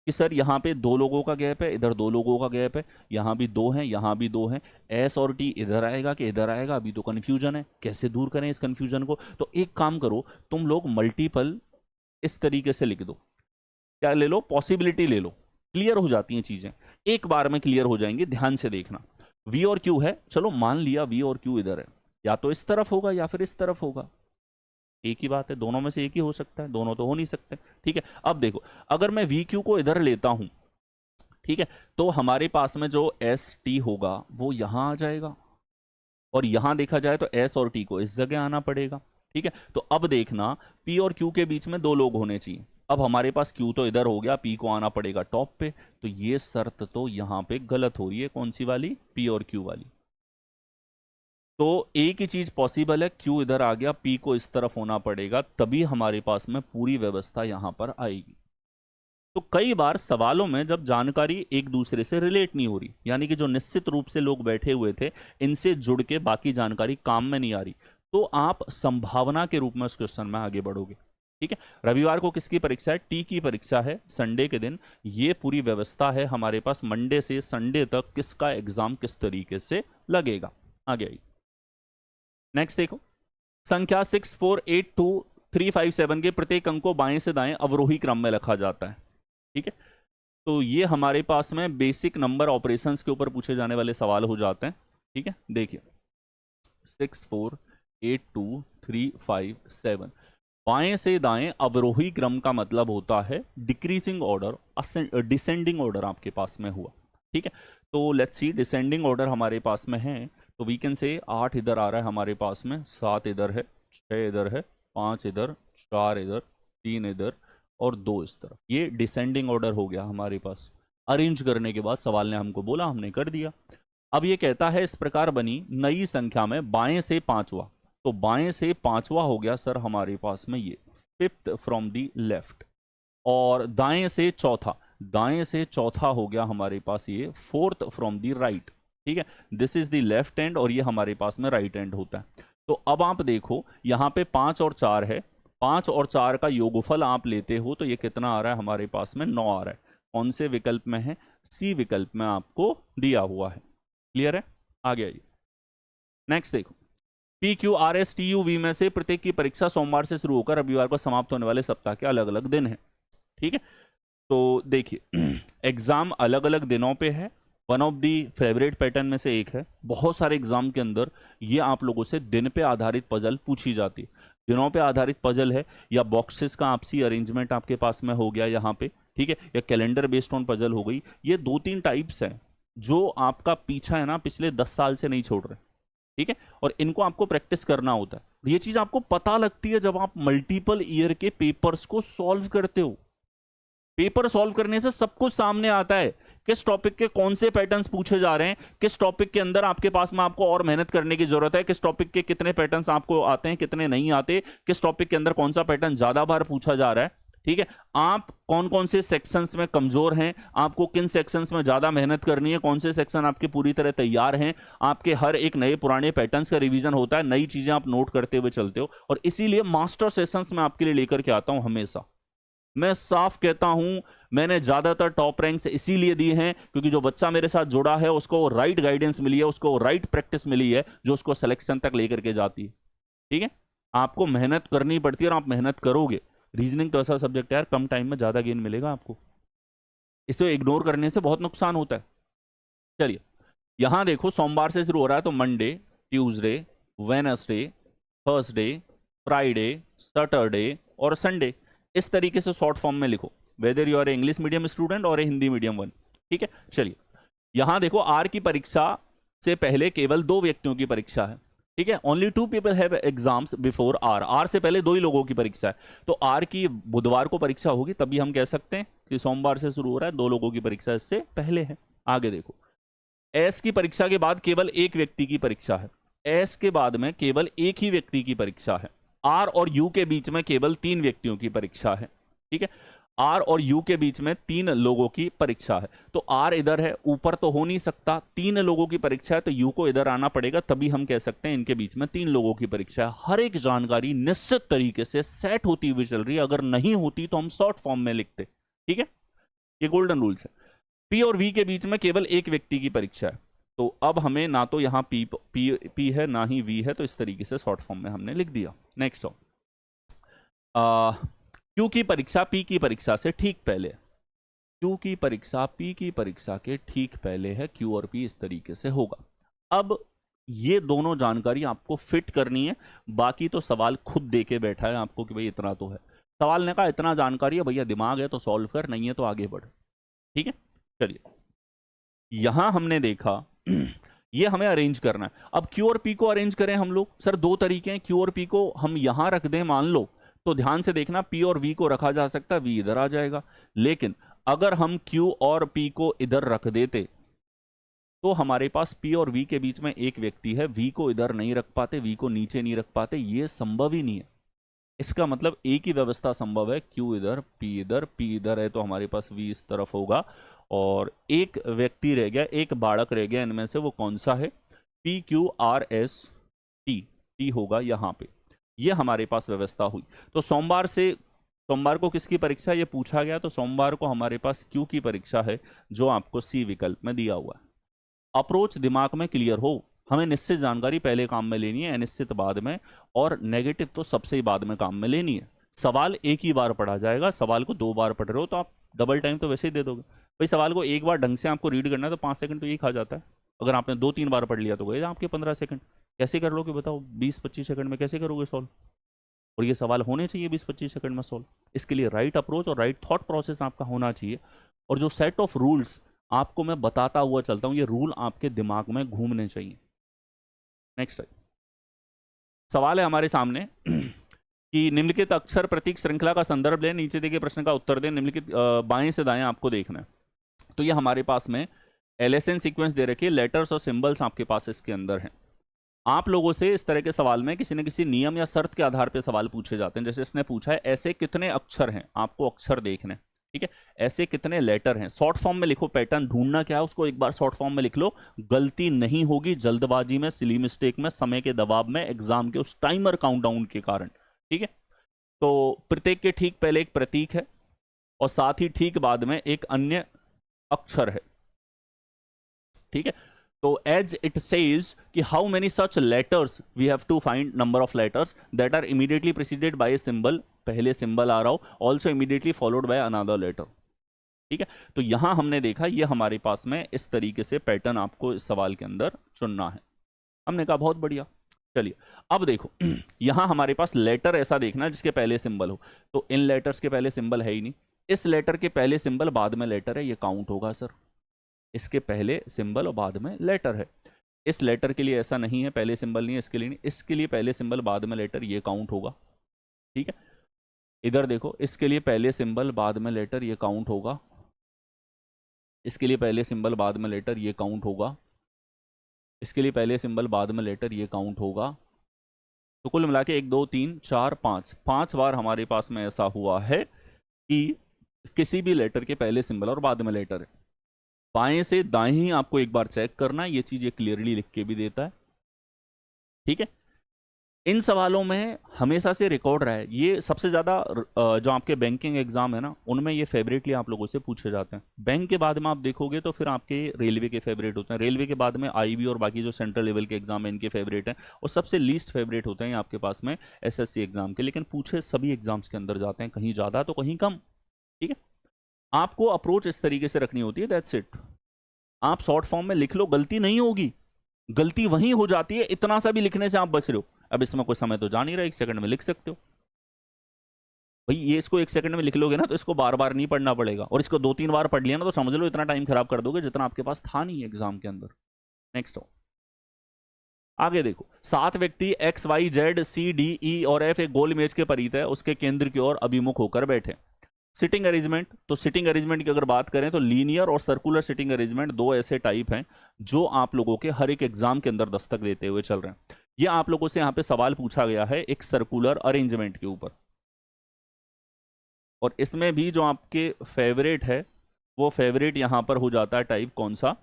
कि सर यहाँ पे 2 लोगों का गैप है, इधर 2 लोगों का गैप है, यहाँ भी 2 हैं, यहाँ भी 2 हैं, एस और टी इधर आएगा कि इधर आएगा, अभी तो कन्फ्यूजन है, कैसे दूर करें इस कन्फ्यूजन को। तो एक काम करो, तुम लोग मल्टीपल इस तरीके से लिख दो, क्या ले लो, पॉसिबिलिटी ले लो, क्लियर हो जाती हैं चीजें, एक बार में क्लियर हो जाएंगी, ध्यान से देखना। वी और क्यू है, चलो मान लिया वी और क्यू इधर है, या तो इस तरफ होगा या फिर इस तरफ होगा, एक ही बात है, दोनों में से एक ही हो सकता है, दोनों तो हो नहीं सकते। ठीक है, अब देखो अगर मैं वी क्यू को इधर लेता हूं, ठीक है, तो हमारे पास में जो एस टी होगा वो यहां आ जाएगा, और यहां देखा जाए तो एस और टी को इस जगह आना पड़ेगा। ठीक है, तो अब देखना पी और क्यू के बीच में दो लोग होने चाहिए। अब हमारे पास क्यू तो इधर हो गया, पी को आना पड़ेगा टॉप पे, तो ये शर्त तो यहां पे गलत हो रही है, कौन सी वाली, पी और क्यू वाली। तो एक ही चीज पॉसिबल है, क्यू इधर आ गया, पी को इस तरफ होना पड़ेगा, तभी हमारे पास में पूरी व्यवस्था यहां पर आएगी। तो कई बार सवालों में जब जानकारी एक दूसरे से रिलेट नहीं हो रही, यानी कि जो निश्चित रूप से लोग बैठे हुए थे इनसे जुड़ के बाकी जानकारी काम में नहीं आ रही, तो आप संभावना के रूप में उस क्वेश्चन में आगे बढ़ोगे। ठीक है, रविवार को किसकी परीक्षा है, टी की परीक्षा है, संडे के दिन ये पूरी व्यवस्था है हमारे पास, मंडे से संडे तक किसका एग्जाम किस तरीके से लगेगा। आगे आइए, नेक्स्ट देखो, संख्या 6482357 के प्रत्येक अंक को बाएं से दाएं अवरोही क्रम में रखा जाता है। ठीक है, तो ये हमारे पास में बेसिक नंबर ऑपरेशंस के ऊपर पूछे जाने वाले सवाल हो जाते हैं। ठीक है, देखिए 6482357, बाएं से दाएं अवरोही क्रम का मतलब होता है डिक्रीजिंग ऑर्डर, डिसेंडिंग ऑर्डर आपके पास में हुआ। ठीक है, तो लेट्स सी डिसेंडिंग ऑर्डर हमारे पास में है, तो वी कैन से 8 इधर आ रहा है हमारे पास में, 7 इधर है, 6 इधर है, 5 इधर, 4 इधर, 3 इधर और 2 इस तरफ, ये डिसेंडिंग ऑर्डर हो गया हमारे पास। अरेंज करने के बाद सवाल ने हमको बोला, हमने कर दिया। अब ये कहता है इस प्रकार बनी नई संख्या में बाएं से पांचवा, तो बाएं से पांचवा हो गया सर हमारे पास में ये फिफ्थ फ्रॉम दी लेफ्ट, और दाएं से चौथा, दाएं से चौथा हो गया हमारे पास ये फोर्थ फ्रॉम दी राइट। ठीक है, this is the left hand और ये हमारे पास में राइट हैंड होता है। तो अब आप देखो यहाँ पे 5 और 4 है, 5 और 4 का योगफल आप लेते हो तो ये कितना आ रहा है हमारे पास में, 9 आ रहा है। कौन से विकल्प में है, सी विकल्प में आपको दिया हुआ है। क्लियर है, आगे आइए, नेक्स्ट देखो, P Q R S T U V में से प्रत्येक की परीक्षा सोमवार से शुरू होकर रविवार को समाप्त होने वाले सप्ताह के अलग अलग दिन है। ठीक है, तो देखिए एग्जाम अलग अलग दिनों पे है, one of the favourite pattern में से एक है। बहुत सारे एग्जाम के अंदर ये आप लोगों से दिन पे आधारित पजल पूछी जाती है, दिनों पे आधारित पजल है, या बॉक्सेस का आपसी अरेंजमेंट आपके पास में हो गया यहाँ पे, ठीक है, या कैलेंडर बेस्ड ऑन पजल हो गई। ये 2-3 टाइप्स हैं जो आपका पीछा है ना पिछले 10 साल से नहीं छोड़ रहे। ठीक है, और इनको आपको प्रैक्टिस करना होता है। ये चीज आपको पता लगती है जब आप मल्टीपल ईयर के पेपर्स को सॉल्व करते हो। पेपर सॉल्व करने से सब कुछ सामने आता है, किस टॉपिक के कौन से पैटर्न्स पूछे जा रहे हैं, किस टॉपिक के अंदर आपके पास में आपको और मेहनत करने की जरूरत है, किस टॉपिक के कितने पैटर्न्स आपको आते हैं कितने नहीं आते, किस टॉपिक के अंदर कौन सा पैटर्न ज्यादा बार पूछा जा रहा है। ठीक है, आप कौन कौन से सेक्शंस में कमजोर हैं, आपको किन सेक्शंस में ज्यादा मेहनत करनी है, कौन से सेक्शन आपके पूरी तरह तैयार हैं, आपके हर एक नए पुराने पैटर्न्स का रिवीजन होता है, नई चीजें आप नोट करते हुए चलते हो। और इसीलिए मास्टर सेशंस में आपके लिए लेकर के आता हूं हमेशा। मैं साफ कहता हूं, मैंने ज्यादातर टॉप रैंक्स इसीलिए दिए हैं क्योंकि जो बच्चा मेरे साथ जुड़ा है उसको राइट गाइडेंस मिली है, उसको राइट प्रैक्टिस मिली है जो उसको सिलेक्शन तक लेकर के जाती है। ठीक है, आपको मेहनत करनी पड़ती है और आप मेहनत करोगे। रीजनिंग तो ऐसा सब्जेक्ट है यार, कम टाइम में ज्यादा गेन मिलेगा आपको, इसे इग्नोर करने से बहुत नुकसान होता है। चलिए यहां देखो, सोमवार से शुरू हो रहा है तो Monday, Tuesday, Wednesday, Thursday, Friday, Saturday और संडे, इस तरीके से शॉर्ट फॉर्म में लिखो, whether you are English medium student और ए हिंदी मीडियम वन। ठीक है, चलिए यहां देखो, आर की परीक्षा से पहले केवल 2 व्यक्तियों की परीक्षा है। ठीक है, only 2 people have exams before R, R से पहले 2 ही लोगों की परीक्षा है। तो आर की बुधवार को परीक्षा होगी, तभी हम कह सकते हैं कि सोमवार से शुरू हो रहा है, 2 लोगों की परीक्षा इससे पहले है। आगे देखो, एस की परीक्षा के बाद केवल एक व्यक्ति की परीक्षा है, एस के बाद में केवल एक ही व्यक्ति की परीक्षा है। आर और यू के बीच में केवल 3 व्यक्तियों की परीक्षा है। ठीक है, आर और यू के बीच में 3 लोगों की परीक्षा है, तो आर इधर है, ऊपर तो हो नहीं सकता, 3 लोगों की परीक्षा है तो यू को इधर आना पड़ेगा, तभी हम कह सकते हैं इनके बीच में 3 लोगों की परीक्षा है। हर एक जानकारी निश्चित तरीके से सेट होती हुई चल रही है, अगर नहीं होती तो हम शॉर्ट फॉर्म में लिखते। ठीक है, ये गोल्डन रूल्स है। पी और वी के बीच में केवल एक व्यक्ति की परीक्षा है, तो अब हमें ना तो यहां पी है ना ही वी है, तो इस तरीके से शॉर्ट फॉर्म में हमने लिख दिया। नेक्स्ट हो, क्यू की परीक्षा पी की परीक्षा से ठीक पहले, क्यू की परीक्षा पी की परीक्षा के ठीक पहले है, क्यू और पी इस तरीके से होगा। अब ये दोनों जानकारी आपको फिट करनी है, बाकी तो सवाल खुद दे के बैठा है आपको कि भाई इतना तो है। सवाल ने कहा इतना जानकारी है भैया, दिमाग है तो सॉल्व कर, नहीं है तो आगे बढ़। ठीक है, चलिए यहां हमने देखा ये हमें अरेंज करना है। अब क्यू और पी को अरेंज करें हम लोग, सर दो तरीके हैं। क्यू और पी को हम यहां रख दें मान लो, तो ध्यान से देखना पी और वी को रखा जा सकता है, वी इधर आ जाएगा। लेकिन अगर हम क्यू और पी को इधर रख देते तो हमारे पास पी और वी के बीच में एक व्यक्ति है, वी को इधर नहीं रख पाते, वी को नीचे नहीं रख पाते, ये संभव ही नहीं है। इसका मतलब एक ही व्यवस्था संभव है, क्यू इधर पी इधर, पी इधर है तो हमारे पास वी इस तरफ होगा, और एक व्यक्ति रह गया, एक बालक रह गया, इनमें से वो कौन सा है, P Q R S T, T होगा यहाँ पे। ये हमारे पास व्यवस्था हुई। तो सोमवार को किसकी परीक्षा ये पूछा गया, तो सोमवार को हमारे पास क्यू की परीक्षा है, जो आपको सी विकल्प में दिया हुआ है। अप्रोच दिमाग में क्लियर हो, हमें निश्चित जानकारी पहले काम में लेनी है, अनिश्चित बाद में, और नेगेटिव तो सबसे ही बाद में काम में लेनी है। सवाल एक ही बार पढ़ा जाएगा, सवाल को 2 बार पढ़ रहे हो तो आप डबल टाइम तो वैसे ही दे दोगे। भाई सवाल को एक बार ढंग से आपको रीड करना है तो 5 सेकंड तो यही खा जाता है। अगर आपने 2-3 बार पढ़ लिया तो गए आपके 15 सेकंड। कैसे कर लोगे बताओ, 20-25 सेकंड में कैसे करोगे सॉल्व? और ये सवाल होने चाहिए 20-25 सेकंड में सॉल्व। इसके लिए राइट अप्रोच और राइट थॉट प्रोसेस आपका होना चाहिए। और जो सेट ऑफ रूल्स आपको मैं बताता हुआ चलता हूं, ये रूल आपके दिमाग में घूमने चाहिए। नेक्स्ट सवाल है हमारे सामने कि निम्नलिखित अक्षर प्रतीक श्रृंखला का संदर्भ लें, नीचे दिए गए प्रश्न का उत्तर दें। निम्नलिखित बाएं से दाएं आपको देखना है। तो ये हमारे पास में एलएसएन सीक्वेंस दे रखी है, लेटर्स और सिंबल्स आपके पास इसके अंदर हैं। आप लोगों से इस तरह के सवाल में किसी न किसी नियम या शर्त के आधार पर सवाल पूछे जाते हैं। जैसे इसने पूछा है ऐसे कितने अक्षर हैं, आपको अक्षर देखने, ठीक है, ऐसे कितने लेटर हैं। शॉर्ट फॉर्म में लिखो, पैटर्न ढूंढना क्या है उसको एक बार शॉर्ट फॉर्म में लिख लो, गलती नहीं होगी जल्दबाजी में, सिली मिस्टेक में, समय के दबाव में, एग्जाम के उस टाइमर काउंटडाउन के कारण। ठीक है, तो प्रत्येक के ठीक पहले एक प्रतीक है और साथ ही ठीक बाद में एक अन्य अक्षर है। ठीक है, तो एज इट सेज कि how many such letters we have to find number of letters that are immediately preceded by a symbol, पहले सिंबल आ रहा हो, also immediately followed by another letter. ठीक है, तो यहां हमने देखा ये हमारे पास में इस तरीके से पैटर्न आपको इस सवाल के अंदर चुनना है। हमने कहा बहुत बढ़िया। चलिए अब देखो यहां हमारे पास लेटर ऐसा देखना जिसके पहले सिंबल हो, तो इन लेटर्स के पहले सिंबल है ही नहीं, इस लेटर के पहले सिंबल बाद में लेटर है, ये काउंट होगा सर। इसके पहले सिंबल और बाद में लेटर है, इस लेटर के लिए ऐसा नहीं है, पहले सिंबल नहीं है, इसके लिए नहीं, इसके लिए पहले सिंबल बाद में लेटर, ये काउंट होगा। ठीक है, इधर देखो इसके लिए पहले सिंबल बाद में लेटर, ये काउंट होगा, इसके लिए पहले सिंबल बाद में लेटर, ये काउंट होगा, इसके लिए पहले सिंबल बाद में लेटर, ये काउंट होगा। तो कुल मिला के 1 2 3 4 5 बार हमारे पास में ऐसा हुआ है कि किसी भी लेटर के पहले सिंबल और बाद में लेटर है। बाएं से दाएं ही आपको एक बार चेक करना है, ये चीज ये क्लियरली लिख के भी देता है। ठीक है, इन सवालों में हमेशा से रिकॉर्ड रहा है, ये सबसे ज्यादा जो आपके बैंकिंग एग्जाम है ना उनमें ये फेवरेटली आप लोगों से पूछे जाते हैं। बैंक के बाद में आप देखोगे तो फिर आपके रेलवे के फेवरेट होते हैं, रेलवे के बाद में आईबी और बाकी जो सेंट्रल लेवल के एग्जाम है इनके फेवरेट हैं, और सबसे लीस्ट फेवरेट होते हैं आपके पास में एसएससी एग्जाम के। लेकिन पूछे सभी एग्जाम्स के अंदर जाते हैं, कहीं ज्यादा तो कहीं कम। ठीक है, आपको अप्रोच इस तरीके से रखनी होती है, दैट्स इट। आप शॉर्ट फॉर्म में लिख लो, गलती नहीं होगी, गलती वहीं हो जाती है, इतना सा भी लिखने से आप बच रहे हो। अब इसमें कोई समय तो जा नहीं रहा, 1 सेकंड में लिख सकते हो भाई, ये इसको 1 सेकंड में लिख लोगे ना तो इसको बार बार नहीं पढ़ना पड़ेगा, और इसको 2-3 बार पढ़ लिया ना तो समझ लो इतना टाइम खराब कर दोगे जितना आपके पास था नहीं एग्जाम के अंदर। नेक्स्ट आगे देखो, 7 व्यक्ति X Y Z C D E और एफ एक गोल मेज के परित है, उसके केंद्र की ओर अभिमुख होकर बैठे। सिटिंग अरेंजमेंट, तो सिटिंग अरेंजमेंट की अगर बात करें तो लीनियर और सर्कुलर सिटिंग अरेंजमेंट दो ऐसे टाइप हैं जो आप लोगों के हर एक एग्जाम के अंदर दस्तक देते हुए चल रहे हैं। ये आप लोगों से यहाँ पे सवाल पूछा गया है एक सर्कुलर अरेंजमेंट के ऊपर, और इसमें भी जो आपके फेवरेट है वो फेवरेट यहां पर हो जाता है टाइप कौन सा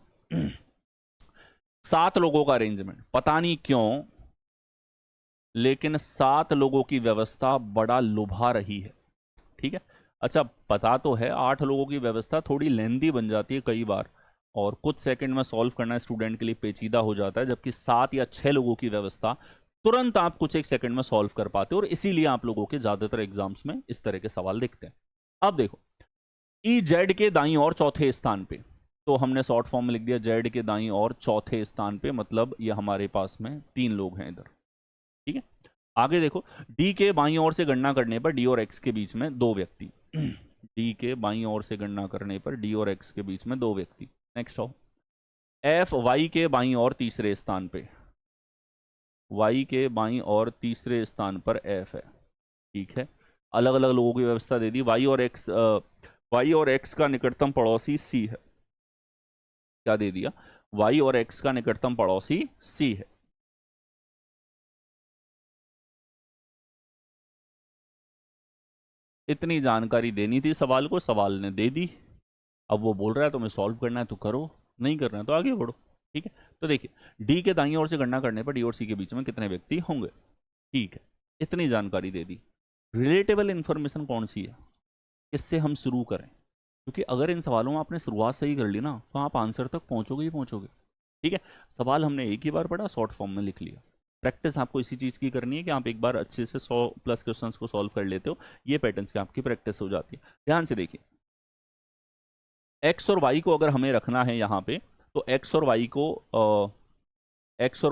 7 लोगों का अरेंजमेंट। पता नहीं क्यों लेकिन 7 लोगों की व्यवस्था बड़ा लुभा रही है। ठीक है, अच्छा पता तो है 8 लोगों की व्यवस्था थोड़ी लेंदी बन जाती है कई बार, और कुछ सेकंड में सॉल्व करना स्टूडेंट के लिए पेचीदा हो जाता है, जबकि 7 या 6 लोगों की व्यवस्था तुरंत आप कुछ 1 सेकंड में सॉल्व कर पाते हो, और इसीलिए आप लोगों के ज्यादातर एग्जाम्स में इस तरह के सवाल दिखते हैं। अब देखो ई जेड के दाईं ओर चौथे स्थान पे तो हमने शॉर्ट फॉर्म में लिख दिया जेड के दाईं और चौथे स्थान पे, मतलब ये हमारे पास में 3 लोग हैं इधर। ठीक है, आगे देखो, डी के बाईं ओर से गणना करने पर डी और एक्स के बीच में 2 व्यक्ति। डी के बाईं ओर से गणना करने पर डी और एक्स के बीच में 2 व्यक्ति। नेक्स्ट आओ, एफ वाई के बाईं ओर तीसरे स्थान पे, वाई के बाईं ओर तीसरे स्थान पर एफ है। ठीक है, अलग अलग लोगों की व्यवस्था दे दी। वाई और एक्स का निकटतम पड़ोसी सी है। क्या दे दिया? वाई और एक्स का निकटतम पड़ोसी सी है। इतनी जानकारी देनी थी सवाल को, सवाल ने दे दी। अब वो बोल रहा है तुम्हें सॉल्व करना है तो करो, नहीं करना है तो आगे बढ़ो। ठीक है, तो देखिए डी के दाईं ओर से गणना करने पर डी और सी के बीच में कितने व्यक्ति होंगे। ठीक है, इतनी जानकारी दे दी। रिलेटेबल इंफॉर्मेशन कौन सी है, किससे हम शुरू करें? क्योंकि अगर इन सवालों में आपने शुरुआत सही कर ली ना तो आप आंसर तक पहुंचोगे ही पहुंचोगे। ठीक है, सवाल हमने एक ही बार पढ़ा, शॉर्ट फॉर्म में लिख लिया। प्रैक्टिस आपको इसी चीज़ की करनी है कि आप एक बार अच्छे से 100+ क्वेश्चंस को सॉल्व कर लेते हो, ये पैटर्न्स की आपकी प्रैक्टिस हो जाती है। ध्यान से देखिए, एक्स और वाई को अगर हमें रखना है यहाँ पे, तो एक्स और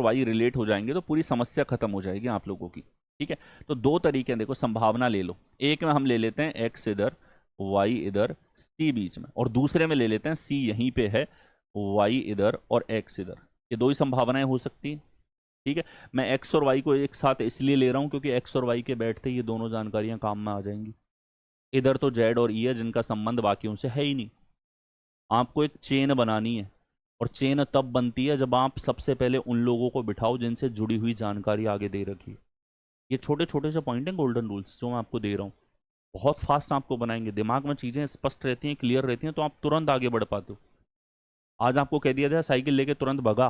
वाई रिलेट हो जाएंगे तो पूरी समस्या खत्म हो जाएगी आप लोगों की। ठीक है, तो 2 तरीके हैं, देखो संभावना ले लो। एक में हम ले लेते हैं एक्स इधर, वाई इधर, सी बीच में, और दूसरे में ले लेते हैं सी यहीं पे है, वाई इधर और एक्स इधर। ये 2 ही संभावनाएं हो सकती हैं। ठीक है, मैं एक्स और वाई को एक साथ इसलिए ले रहा हूं क्योंकि एक्स और वाई के बैठते ये दोनों जानकारियां काम में आ जाएंगी। इधर तो जेड और ई है जिनका संबंध बाकियों से है ही नहीं। आपको एक चेन बनानी है, और चेन तब बनती है जब आप सबसे पहले उन लोगों को बिठाओ जिनसे जुड़ी हुई जानकारी आगे दे रखी है। ये छोटे छोटे से पॉइंट हैं, गोल्डन रूल्स जो मैं आपको दे रहा हूँ, बहुत फास्ट आपको बनाएंगे। दिमाग में चीज़ें स्पष्ट रहती हैं, क्लियर रहती हैं, तो आप तुरंत आगे बढ़ पाते हो। आज आपको कह दिया जाए साइकिल लेके तुरंत भगा,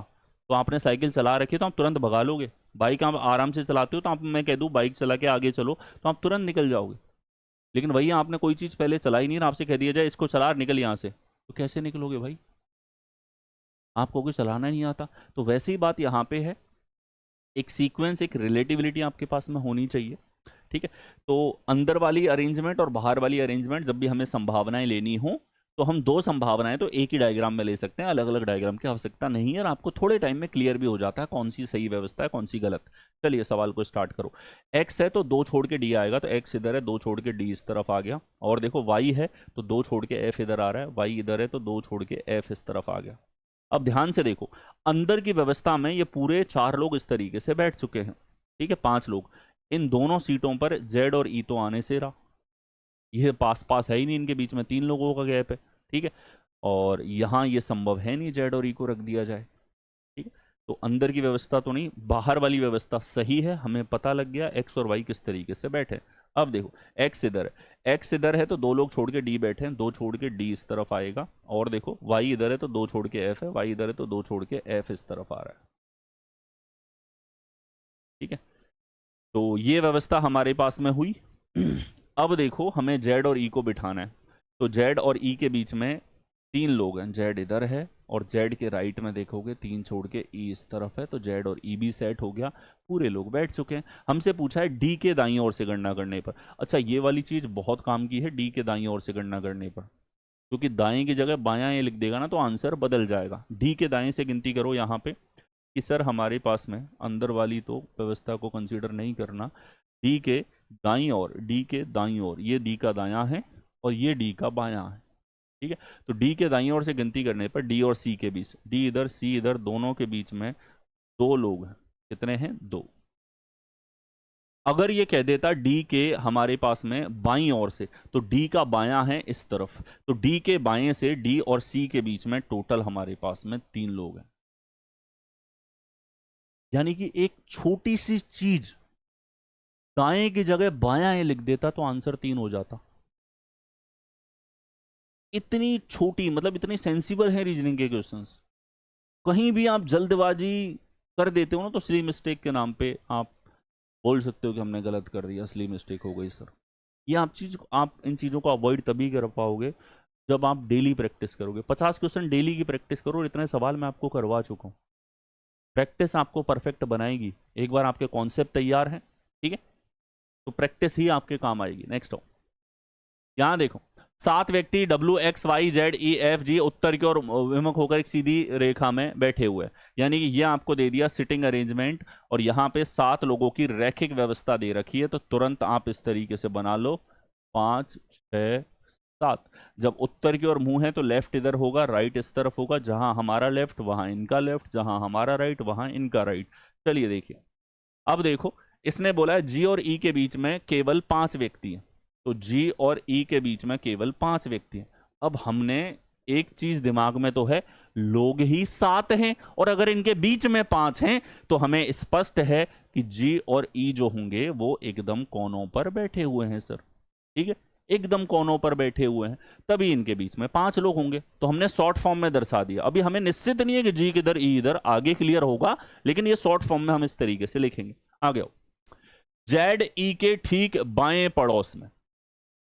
तो आपने साइकिल चला रखी है तो आप तुरंत भगा लोगे। बाइक आप आराम से चलाते हो, तो आप, मैं कह दूँ बाइक चला के आगे चलो, तो आप तुरंत निकल जाओगे। लेकिन वही आपने कोई चीज़ पहले चलाई नहीं, आपसे कह दिया जाए इसको चला, निकल यहाँ से, तो कैसे निकलोगे भाई? आपको कोई चलाना नहीं आता। तो वैसे ही बात यहाँ पे है, एक सीक्वेंस, एक रिलेटिविलिटी आपके पास में होनी चाहिए। ठीक है, तो अंदर वाली अरेंजमेंट और बाहर वाली अरेंजमेंट, जब भी हमें संभावनाएं लेनी हो तो हम 2 संभावनाएं तो एक ही डायग्राम में ले सकते हैं, अलग अलग डायग्राम की आवश्यकता नहीं है, और आपको थोड़े टाइम में क्लियर भी हो जाता है कौन सी सही व्यवस्था है कौन सी गलत। चलिए सवाल को स्टार्ट करो। एक्स है तो 2 छोड़ के डी आएगा, तो एक्स इधर है, 2 छोड़ के डी इस तरफ आ गया। और देखो वाई है तो 2 छोड़ के एफ इधर आ रहा है, वाई इधर है तो 2 छोड़ के एफ इस तरफ आ गया। अब ध्यान से देखो, अंदर की व्यवस्था में ये पूरे 4 लोग इस तरीके से बैठ चुके हैं। ठीक है, 5 लोग। इन दोनों सीटों पर जेड और ई तो आने से रहा, ये पास पास है ही नहीं, इनके बीच में 3 लोगों का गैप है। ठीक है, और यहाँ ये संभव है नहीं जेड और ई को रख दिया जाए। ठीक है, तो अंदर की व्यवस्था तो नहीं, बाहर वाली व्यवस्था सही है, हमें पता लग गया एक्स और वाई किस तरीके से बैठे। अब देखो, एक्स इधर है, एक्स इधर है तो 2 लोग छोड़ के डी बैठे हैं, 2 छोड़ के डी इस तरफ आएगा। और देखो वाई इधर है तो 2 छोड़ के एफ है, वाई इधर है तो 2 छोड़ के एफ इस तरफ आ रहा है। ठीक है, तो ये व्यवस्था हमारे पास में हुई। अब देखो हमें जेड और ई को बिठाना है, तो जेड और ई के बीच में 3 लोग हैं, जेड इधर है और जेड के राइट में देखोगे 3 छोड़ के ई इस तरफ है, तो जेड और ई भी सेट हो गया, पूरे लोग बैठ चुके हैं। हमसे पूछा है डी के दाईं ओर से गणना करने पर। अच्छा, ये वाली चीज बहुत काम की है, डी के दाईं ओर से गणना करने पर, क्योंकि दाएं की जगह बायां ये लिख देगा ना तो आंसर बदल जाएगा। डी के दाएं से गिनती करो यहाँ पे, कि सर हमारे पास में अंदर वाली तो व्यवस्था को कंसीडर नहीं करना, डी के दाईं ओर, डी के दाईं ओर, ये डी का दायां है और ये डी का बायां है। ठीक है, तो डी के दाईं ओर से गिनती करने पर डी और सी के बीच, डी इधर सी इधर, दोनों के बीच में 2 लोग हैं। कितने हैं? 2। अगर ये कह देता डी के हमारे पास में बाईं ओर से, तो डी का बायां है इस तरफ, तो डी के बाएं से डी और सी के बीच में टोटल हमारे पास में 3 लोग हैं। यानी कि एक छोटी सी चीज दाएं की जगह बायां लिख देता तो आंसर 3 हो जाता। इतनी छोटी, मतलब इतनी सेंसिबल है रीजनिंग के क्वेश्चंस। कहीं भी आप जल्दबाजी कर देते हो ना तो सिली मिस्टेक के नाम पे आप बोल सकते हो कि हमने गलत कर दिया, असली मिस्टेक हो गई सर। ये आप इन चीज़ों को अवॉइड तभी कर पाओगे जब आप डेली प्रैक्टिस करोगे। 50 क्वेश्चन डेली की प्रैक्टिस करो, और इतने सवाल मैं आपको करवा चुका हूँ। प्रैक्टिस आपको परफेक्ट बनाएगी। एक बार आपके कॉन्सेप्ट तैयार हैं, ठीक है, तो प्रैक्टिस ही आपके काम आएगी। नेक्स्ट हो, यहाँ देखो, 7 व्यक्ति W X Y Z E F G उत्तर की ओर विमुख होकर एक सीधी रेखा में बैठे हुए हैं। यानी कि ये आपको दे दिया सिटिंग अरेंजमेंट, और यहाँ पे 7 लोगों की रैखिक व्यवस्था दे रखी है, तो तुरंत आप इस तरीके से बना लो 5 6 7। जब उत्तर की ओर मुंह है तो लेफ्ट इधर होगा, राइट इस तरफ होगा, जहां हमारा लेफ्ट वहां इनका लेफ्ट, जहां हमारा राइट वहां इनका राइट। चलिए देखिए, अब देखो इसने बोला है जी और ई के बीच में केवल 5 व्यक्ति हैं, तो जी और ई के बीच में केवल 5 व्यक्ति हैं। अब हमने एक चीज दिमाग में तो है, लोग ही 7 हैं, और अगर इनके बीच में 5 हैं तो हमें स्पष्ट है कि जी और ई जो होंगे वो एकदम कोनों पर बैठे हुए हैं सर। ठीक है, एकदम कोनों पर बैठे हुए हैं, तभी इनके बीच में 5 लोग होंगे, तो हमने शॉर्ट फॉर्म में दर्शा दिया। अभी हमें निश्चित नहीं है कि जी किधर ई इधर, आगे क्लियर होगा, लेकिन ये शॉर्ट फॉर्म में हम इस तरीके से लिखेंगे। आगे आओ, जेड ई के ठीक बाएं पड़ोस में,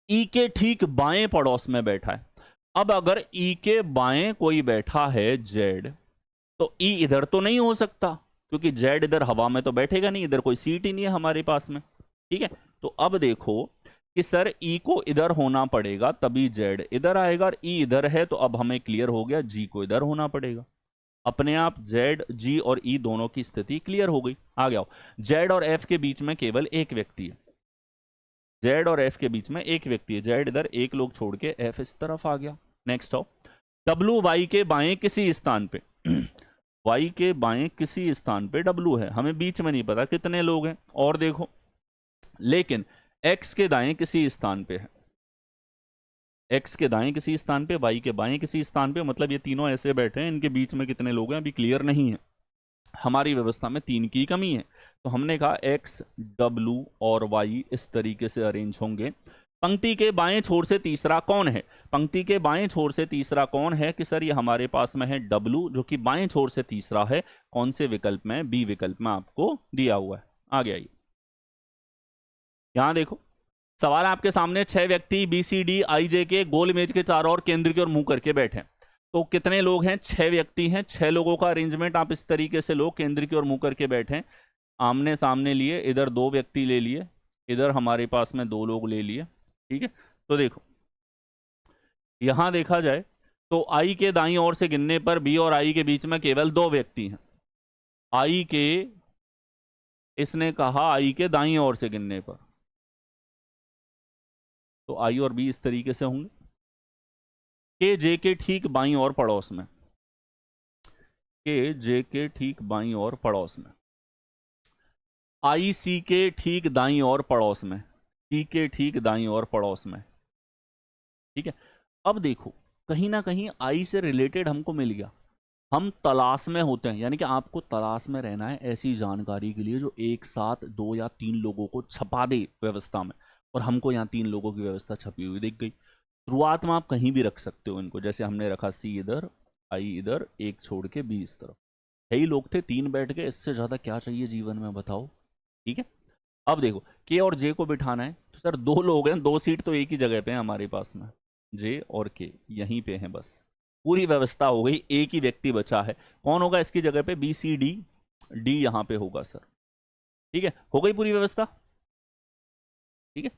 ई के ठीक बाएं पड़ोस में बैठा है। अब अगर ई के बाएं कोई बैठा है जेड, तो ई इधर तो नहीं हो सकता, क्योंकि जेड इधर हवा में तो बैठेगा नहीं, इधर कोई सीट ही नहीं है हमारे पास में। ठीक है, तो अब देखो कि सर ई को इधर होना पड़ेगा तभी जेड इधर आएगा, और ई इधर है तो अब हमें क्लियर हो गया जी को इधर होना पड़ेगा। अपने आप जेड जी और ई दोनों की स्थिति क्लियर हो गई। आ गया, जेड और एफ के बीच में केवल एक व्यक्ति है, जेड और एफ के बीच में एक व्यक्ति है, जेड इधर एक लोग छोड़ के एफ इस तरफ आ गया। नेक्स्ट आओ, डब्लू वाई के बाएं किसी स्थान पे वाई के बाएं किसी स्थान पे डब्लू है, हमें बीच में नहीं पता कितने लोग हैं, और देखो लेकिन एक्स के दाएं किसी स्थान पे है, एक्स के दाएं किसी स्थान पे, वाई के बाएं किसी स्थान पे, मतलब ये तीनों ऐसे बैठे हैं, इनके बीच में कितने लोग हैं अभी क्लियर नहीं है, हमारी व्यवस्था में 3 की कमी है। तो हमने कहा एक्स डब्लू और वाई इस तरीके से अरेंज होंगे। पंक्ति के बाएं छोर से तीसरा कौन है, पंक्ति के बाएं छोर से तीसरा कौन है, कि सर ये हमारे पास में है डब्लू, जो कि बाएं छोर से तीसरा है, कौन से विकल्प में, बी विकल्प में आपको दिया हुआ है। आगे आइए, यहां देखो सवाल आपके सामने, 6 व्यक्ति बी सी डी आई जे के गोल मेज के चारों ओर केंद्र की ओर मुंह करके बैठे, तो कितने लोग हैं, 6 व्यक्ति हैं, 6 लोगों का अरेंजमेंट आप इस तरीके से लो, केंद्र की ओर मुंह करके बैठे, आमने सामने लिए, इधर 2 व्यक्ति ले लिए, इधर हमारे पास में 2 लोग ले लिए। ठीक है, तो देखो यहां देखा जाए तो आई के दाईं ओर से गिनने पर बी और आई के बीच में केवल 2 व्यक्ति हैं, आई के, इसने कहा आई के दाईं ओर से गिनने पर, तो आई और बी इस तरीके से होंगे। के जे के ठीक बाईं ओर पड़ोस में, के जे के ठीक बाईं ओर पड़ोस में, आई सी के ठीक दाईं ओर पड़ोस में, सी के ठीक दाईं ओर पड़ोस में। ठीक है, अब देखो कहीं ना कहीं आई से रिलेटेड हमको मिल गया, हम तलाश में होते हैं, यानी कि आपको तलाश में रहना है ऐसी जानकारी के लिए जो एक साथ 2 या 3 लोगों को छपा दे व्यवस्था में, और हमको यहाँ 3 लोगों की व्यवस्था छपी हुई दिख गई। शुरुआत में आप कहीं भी रख सकते हो इनको, जैसे हमने रखा सी इधर, आई इधर, एक छोड़ के बी इस तरफ, कई लोग थे 3 बैठ गए, इससे ज़्यादा क्या चाहिए जीवन में बताओ। ठीक है, अब देखो के और जे को बिठाना है, तो सर 2 लोग हैं, 2 सीट तो एक ही जगह पे है हमारे पास में, जे और के यहीं पे हैं, बस पूरी व्यवस्था हो गई, एक ही व्यक्ति बचा है, कौन होगा इसकी जगह पे, बी सी डी, डी यहां पे होगा सर। ठीक है, हो गई पूरी व्यवस्था। ठीक है,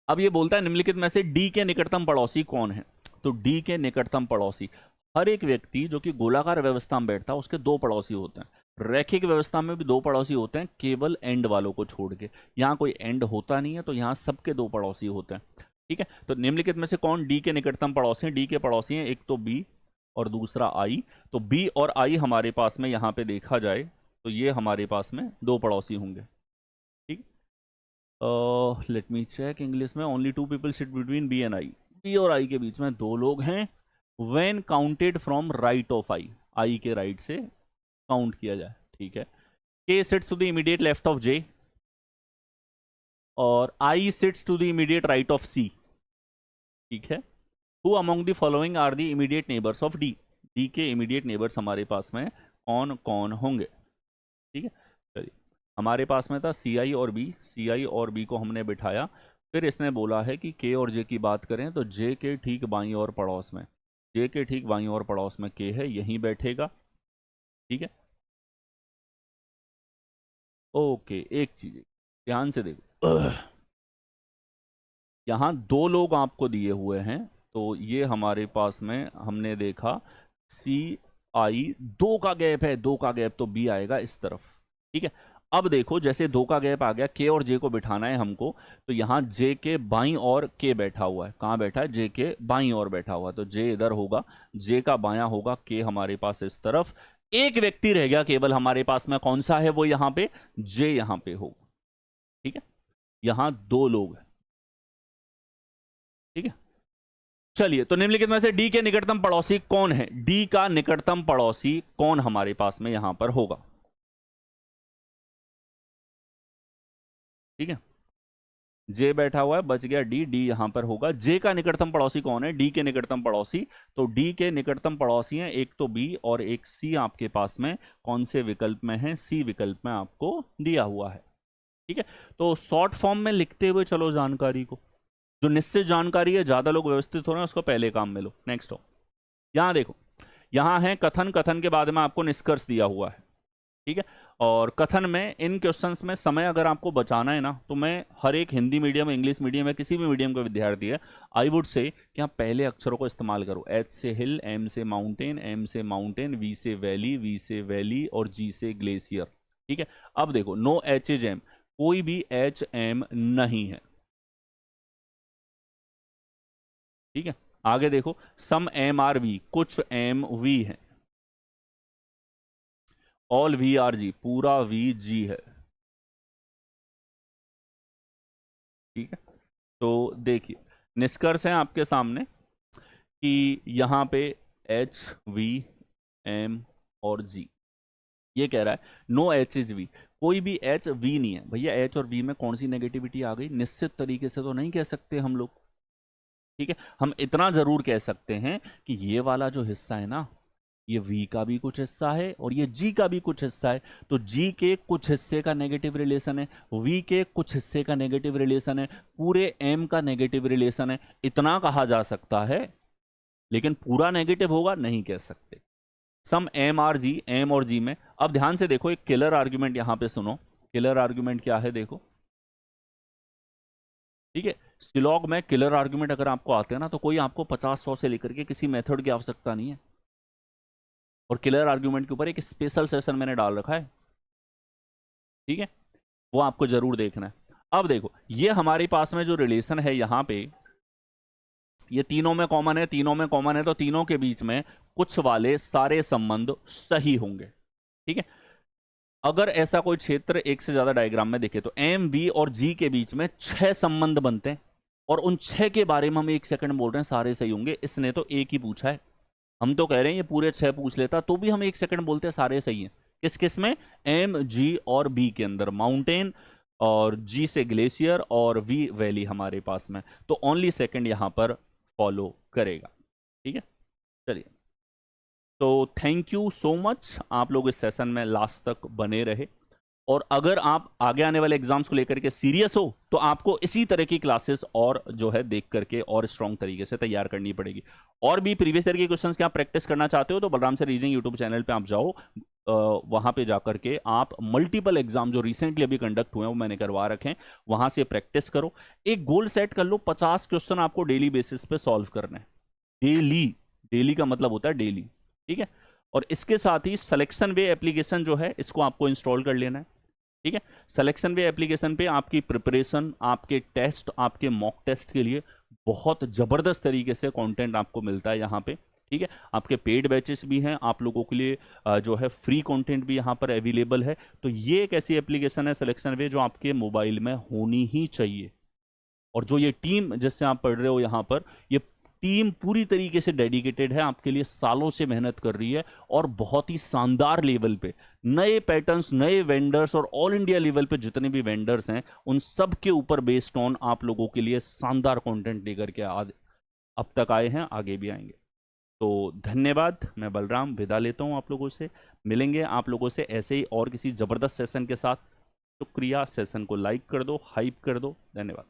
अब ये बोलता है निम्नलिखित में से डी के निकटतम पड़ोसी कौन है, तो डी के निकटतम पड़ोसी, हर एक व्यक्ति जो कि गोलाकार व्यवस्था में बैठता है उसके 2 पड़ोसी होते हैं, रैखिक व्यवस्था में भी 2 पड़ोसी होते हैं, केवल एंड वालों को छोड़ के, यहाँ कोई एंड होता नहीं है, तो यहाँ सबके 2 पड़ोसी होते हैं। ठीक है, तो निम्नलिखित में से कौन डी के निकटतम पड़ोसी हैं, डी के पड़ोसी हैं, एक तो बी और दूसरा आई, तो बी और आई हमारे पास में यहाँ पे देखा जाए तो ये हमारे पास में 2 पड़ोसी होंगे। ठीक, लेट मी चेक इंग्लिश में, only 2 people sit between B and I, B और आई के बीच में 2 लोग हैं, when counted from right of I, I के राइट से काउंट किया जाए। ठीक है, K sits to the immediate left of J, और I sits to the immediate right of C. ठीक है, who among the following are the immediate neighbours of D, D के इमीडिएट नेबर्स हमारे पास में कौन कौन होंगे। ठीक है, चलिए हमारे पास में था सी आई और बी, सी आई और बी को हमने बिठाया, फिर इसने बोला है कि के और जे की बात करें तो जे के ठीक बाईं और पड़ोस में, जे के ठीक बाईं और पड़ोस में के है, यहीं बैठेगा। ठीक है, ओके, एक चीज ध्यान से देखो, यहां 2 लोग आपको दिए हुए हैं, तो ये हमारे पास में हमने देखा CI 2 का गैप है, 2 का गैप तो B आएगा इस तरफ। ठीक है, अब देखो जैसे 2 का गैप आ गया, K और J को बिठाना है हमको, तो यहाँ J के बाईं और K बैठा हुआ है। कहाँ बैठा है? J के बाईं और बैठा हुआ है, तो J इधर होगा, J का बायां होगा, K हमारे पास इस तरफ। एक व्यक्ति रह गया केवल हमारे पास में, कौन सा है वो? यहाँ पे J यहाँ पे होगा। ठीक है, यहाँ 2 लोग हैं। ठीक है, चलिए, तो निम्नलिखित में से डी के निकटतम पड़ोसी कौन है? डी का निकटतम पड़ोसी कौन हमारे पास में यहां पर होगा? ठीक है, जे बैठा हुआ है, बच गया डी, डी यहां पर होगा। जे का निकटतम पड़ोसी कौन है? डी के निकटतम पड़ोसी, तो डी के निकटतम पड़ोसी हैं एक तो बी और एक सी आपके पास में। कौन से विकल्प में है? सी विकल्प में आपको दिया हुआ है। ठीक है, तो शॉर्ट फॉर्म में लिखते हुए चलो जानकारी को, जो निश्चित जानकारी है, ज्यादा लोग व्यवस्थित हो रहे हैं, उसको पहले काम में लो। नेक्स्ट हो, यहां देखो, यहां है कथन, कथन के बाद में आपको निष्कर्ष दिया हुआ है। ठीक है, और कथन में इन क्वेश्चंस में समय अगर आपको बचाना है ना, तो मैं हर एक हिंदी मीडियम, इंग्लिश मीडियम या किसी भी मीडियम का विद्यार्थी है, आई वुड से कि आप पहले अक्षरों को इस्तेमाल करो। एच से हिल, एम से माउंटेन, एम से माउंटेन, वी से वैली, वी से वैली और जी से ग्लेशियर। ठीक है, अब देखो, नो एच इज एम, कोई भी एच एम नहीं है। ठीक है, आगे देखो, सम एम आर वी, कुछ एम वी है। ऑल वी आर जी, पूरा वी जी है। ठीक है, तो देखिए, निष्कर्ष है आपके सामने कि यहां पे एच, वी, एम और जी, ये कह रहा है नो एच इज वी, कोई भी एच वी नहीं है। भैया एच और वी में कौन सी नेगेटिविटी आ गई? निश्चित तरीके से तो नहीं कह सकते हम लोग। ठीक है, हम इतना जरूर कह सकते हैं कि ये वाला जो हिस्सा है ना, ये V का भी कुछ हिस्सा है और ये G का भी कुछ हिस्सा है। तो G के कुछ हिस्से का नेगेटिव रिलेशन है, V के कुछ हिस्से का नेगेटिव रिलेशन है, पूरे M का नेगेटिव रिलेशन है, इतना कहा जा सकता है। लेकिन पूरा नेगेटिव होगा नहीं कह सकते। सम एम आर जी, एम और जी में, अब ध्यान से देखो, एक किलर आर्ग्यूमेंट यहां पे सुनो। किलर आर्ग्यूमेंट क्या है देखो। ठीक है, सिलॉग में किलर आर्ग्यूमेंट अगर आपको आते हैं ना, तो कोई आपको 50-100 से लेकर के किसी मेथड की आवश्यकता नहीं है। और किलर आर्ग्यूमेंट के ऊपर एक स्पेशल सेशन मैंने डाल रखा है। ठीक है, वो आपको जरूर देखना है। अब देखो, ये हमारे पास में जो रिलेशन है यहां पे, ये तीनों में कॉमन है, तीनों में कॉमन है, तो तीनों के बीच में कुछ वाले सारे संबंध सही होंगे। ठीक है, अगर ऐसा कोई क्षेत्र एक से ज्यादा डायग्राम में देखे, तो एम, बी और जी के बीच में 6 संबंध बनते हैं, और उन 6 के बारे में हम 1 सेकंड बोल रहे हैं सारे सही होंगे। इसने तो एक ही पूछा है, हम तो कह रहे हैं ये पूरे 6 पूछ लेता तो भी हम 1 सेकंड बोलते हैं सारे सही हैं। किस किस में? एम, जी और बी के अंदर माउंटेन, और जी से ग्लेशियर और वी वैली हमारे पास में, तो ओनली सेकंड यहां पर फॉलो करेगा। ठीक है, चलिए, तो थैंक यू सो मच, आप लोग इस सेशन में लास्ट तक बने रहे। और अगर आप आगे आने वाले एग्जाम्स को लेकर के सीरियस हो, तो आपको इसी तरह की क्लासेस और जो है देख करके और स्ट्रॉन्ग तरीके से तैयार करनी पड़ेगी। और भी प्रीवियस ईयर के क्वेश्चंस की आप प्रैक्टिस करना चाहते हो, तो Balram sir reasoning YouTube channel पे आप जाओ, वहां पे जाकर के आप मल्टीपल एग्जाम जो रिसेंटली अभी कंडक्ट हुए हैं वो मैंने करवा रखे हैं, वहां से प्रैक्टिस करो। एक गोल सेट कर लो, 50 क्वेश्चन आपको डेली बेसिस पे सॉल्व करने हैं। डेली, डेली का मतलब होता है डेली। ठीक है, और इसके साथ ही सिलेक्शन वे एप्लीकेशन जो है, इसको आपको इंस्टॉल कर लेना है। ठीक है, सिलेक्शन वे एप्लीकेशन पे आपकी प्रिपरेशन, आपके टेस्ट, आपके मॉक टेस्ट के लिए बहुत ज़बरदस्त तरीके से कंटेंट आपको मिलता है यहाँ पे। ठीक है, आपके पेड बैचेस भी हैं आप लोगों के लिए, जो है फ्री कंटेंट भी यहाँ पर अवेलेबल है। तो ये एक ऐसी एप्लीकेशन है सिलेक्शन वे, जो आपके मोबाइल में होनी ही चाहिए। और जो ये टीम जिससे आप पढ़ रहे हो यहाँ पर, ये टीम पूरी तरीके से डेडिकेटेड है, आपके लिए सालों से मेहनत कर रही है, और बहुत ही शानदार लेवल पे नए पैटर्न्स, नए वेंडर्स, और ऑल इंडिया लेवल पे जितने भी वेंडर्स हैं उन सब के ऊपर बेस्ड ऑन आप लोगों के लिए शानदार कंटेंट लेकर के अब तक आए हैं, आगे भी आएंगे। तो धन्यवाद, मैं बलराम विदा लेता हूं आप लोगों से। मिलेंगे आप लोगों से ऐसे ही और किसी ज़बरदस्त सेशन के साथ। शुक्रिया, सेशन को लाइक कर दो, हाइप कर दो। धन्यवाद।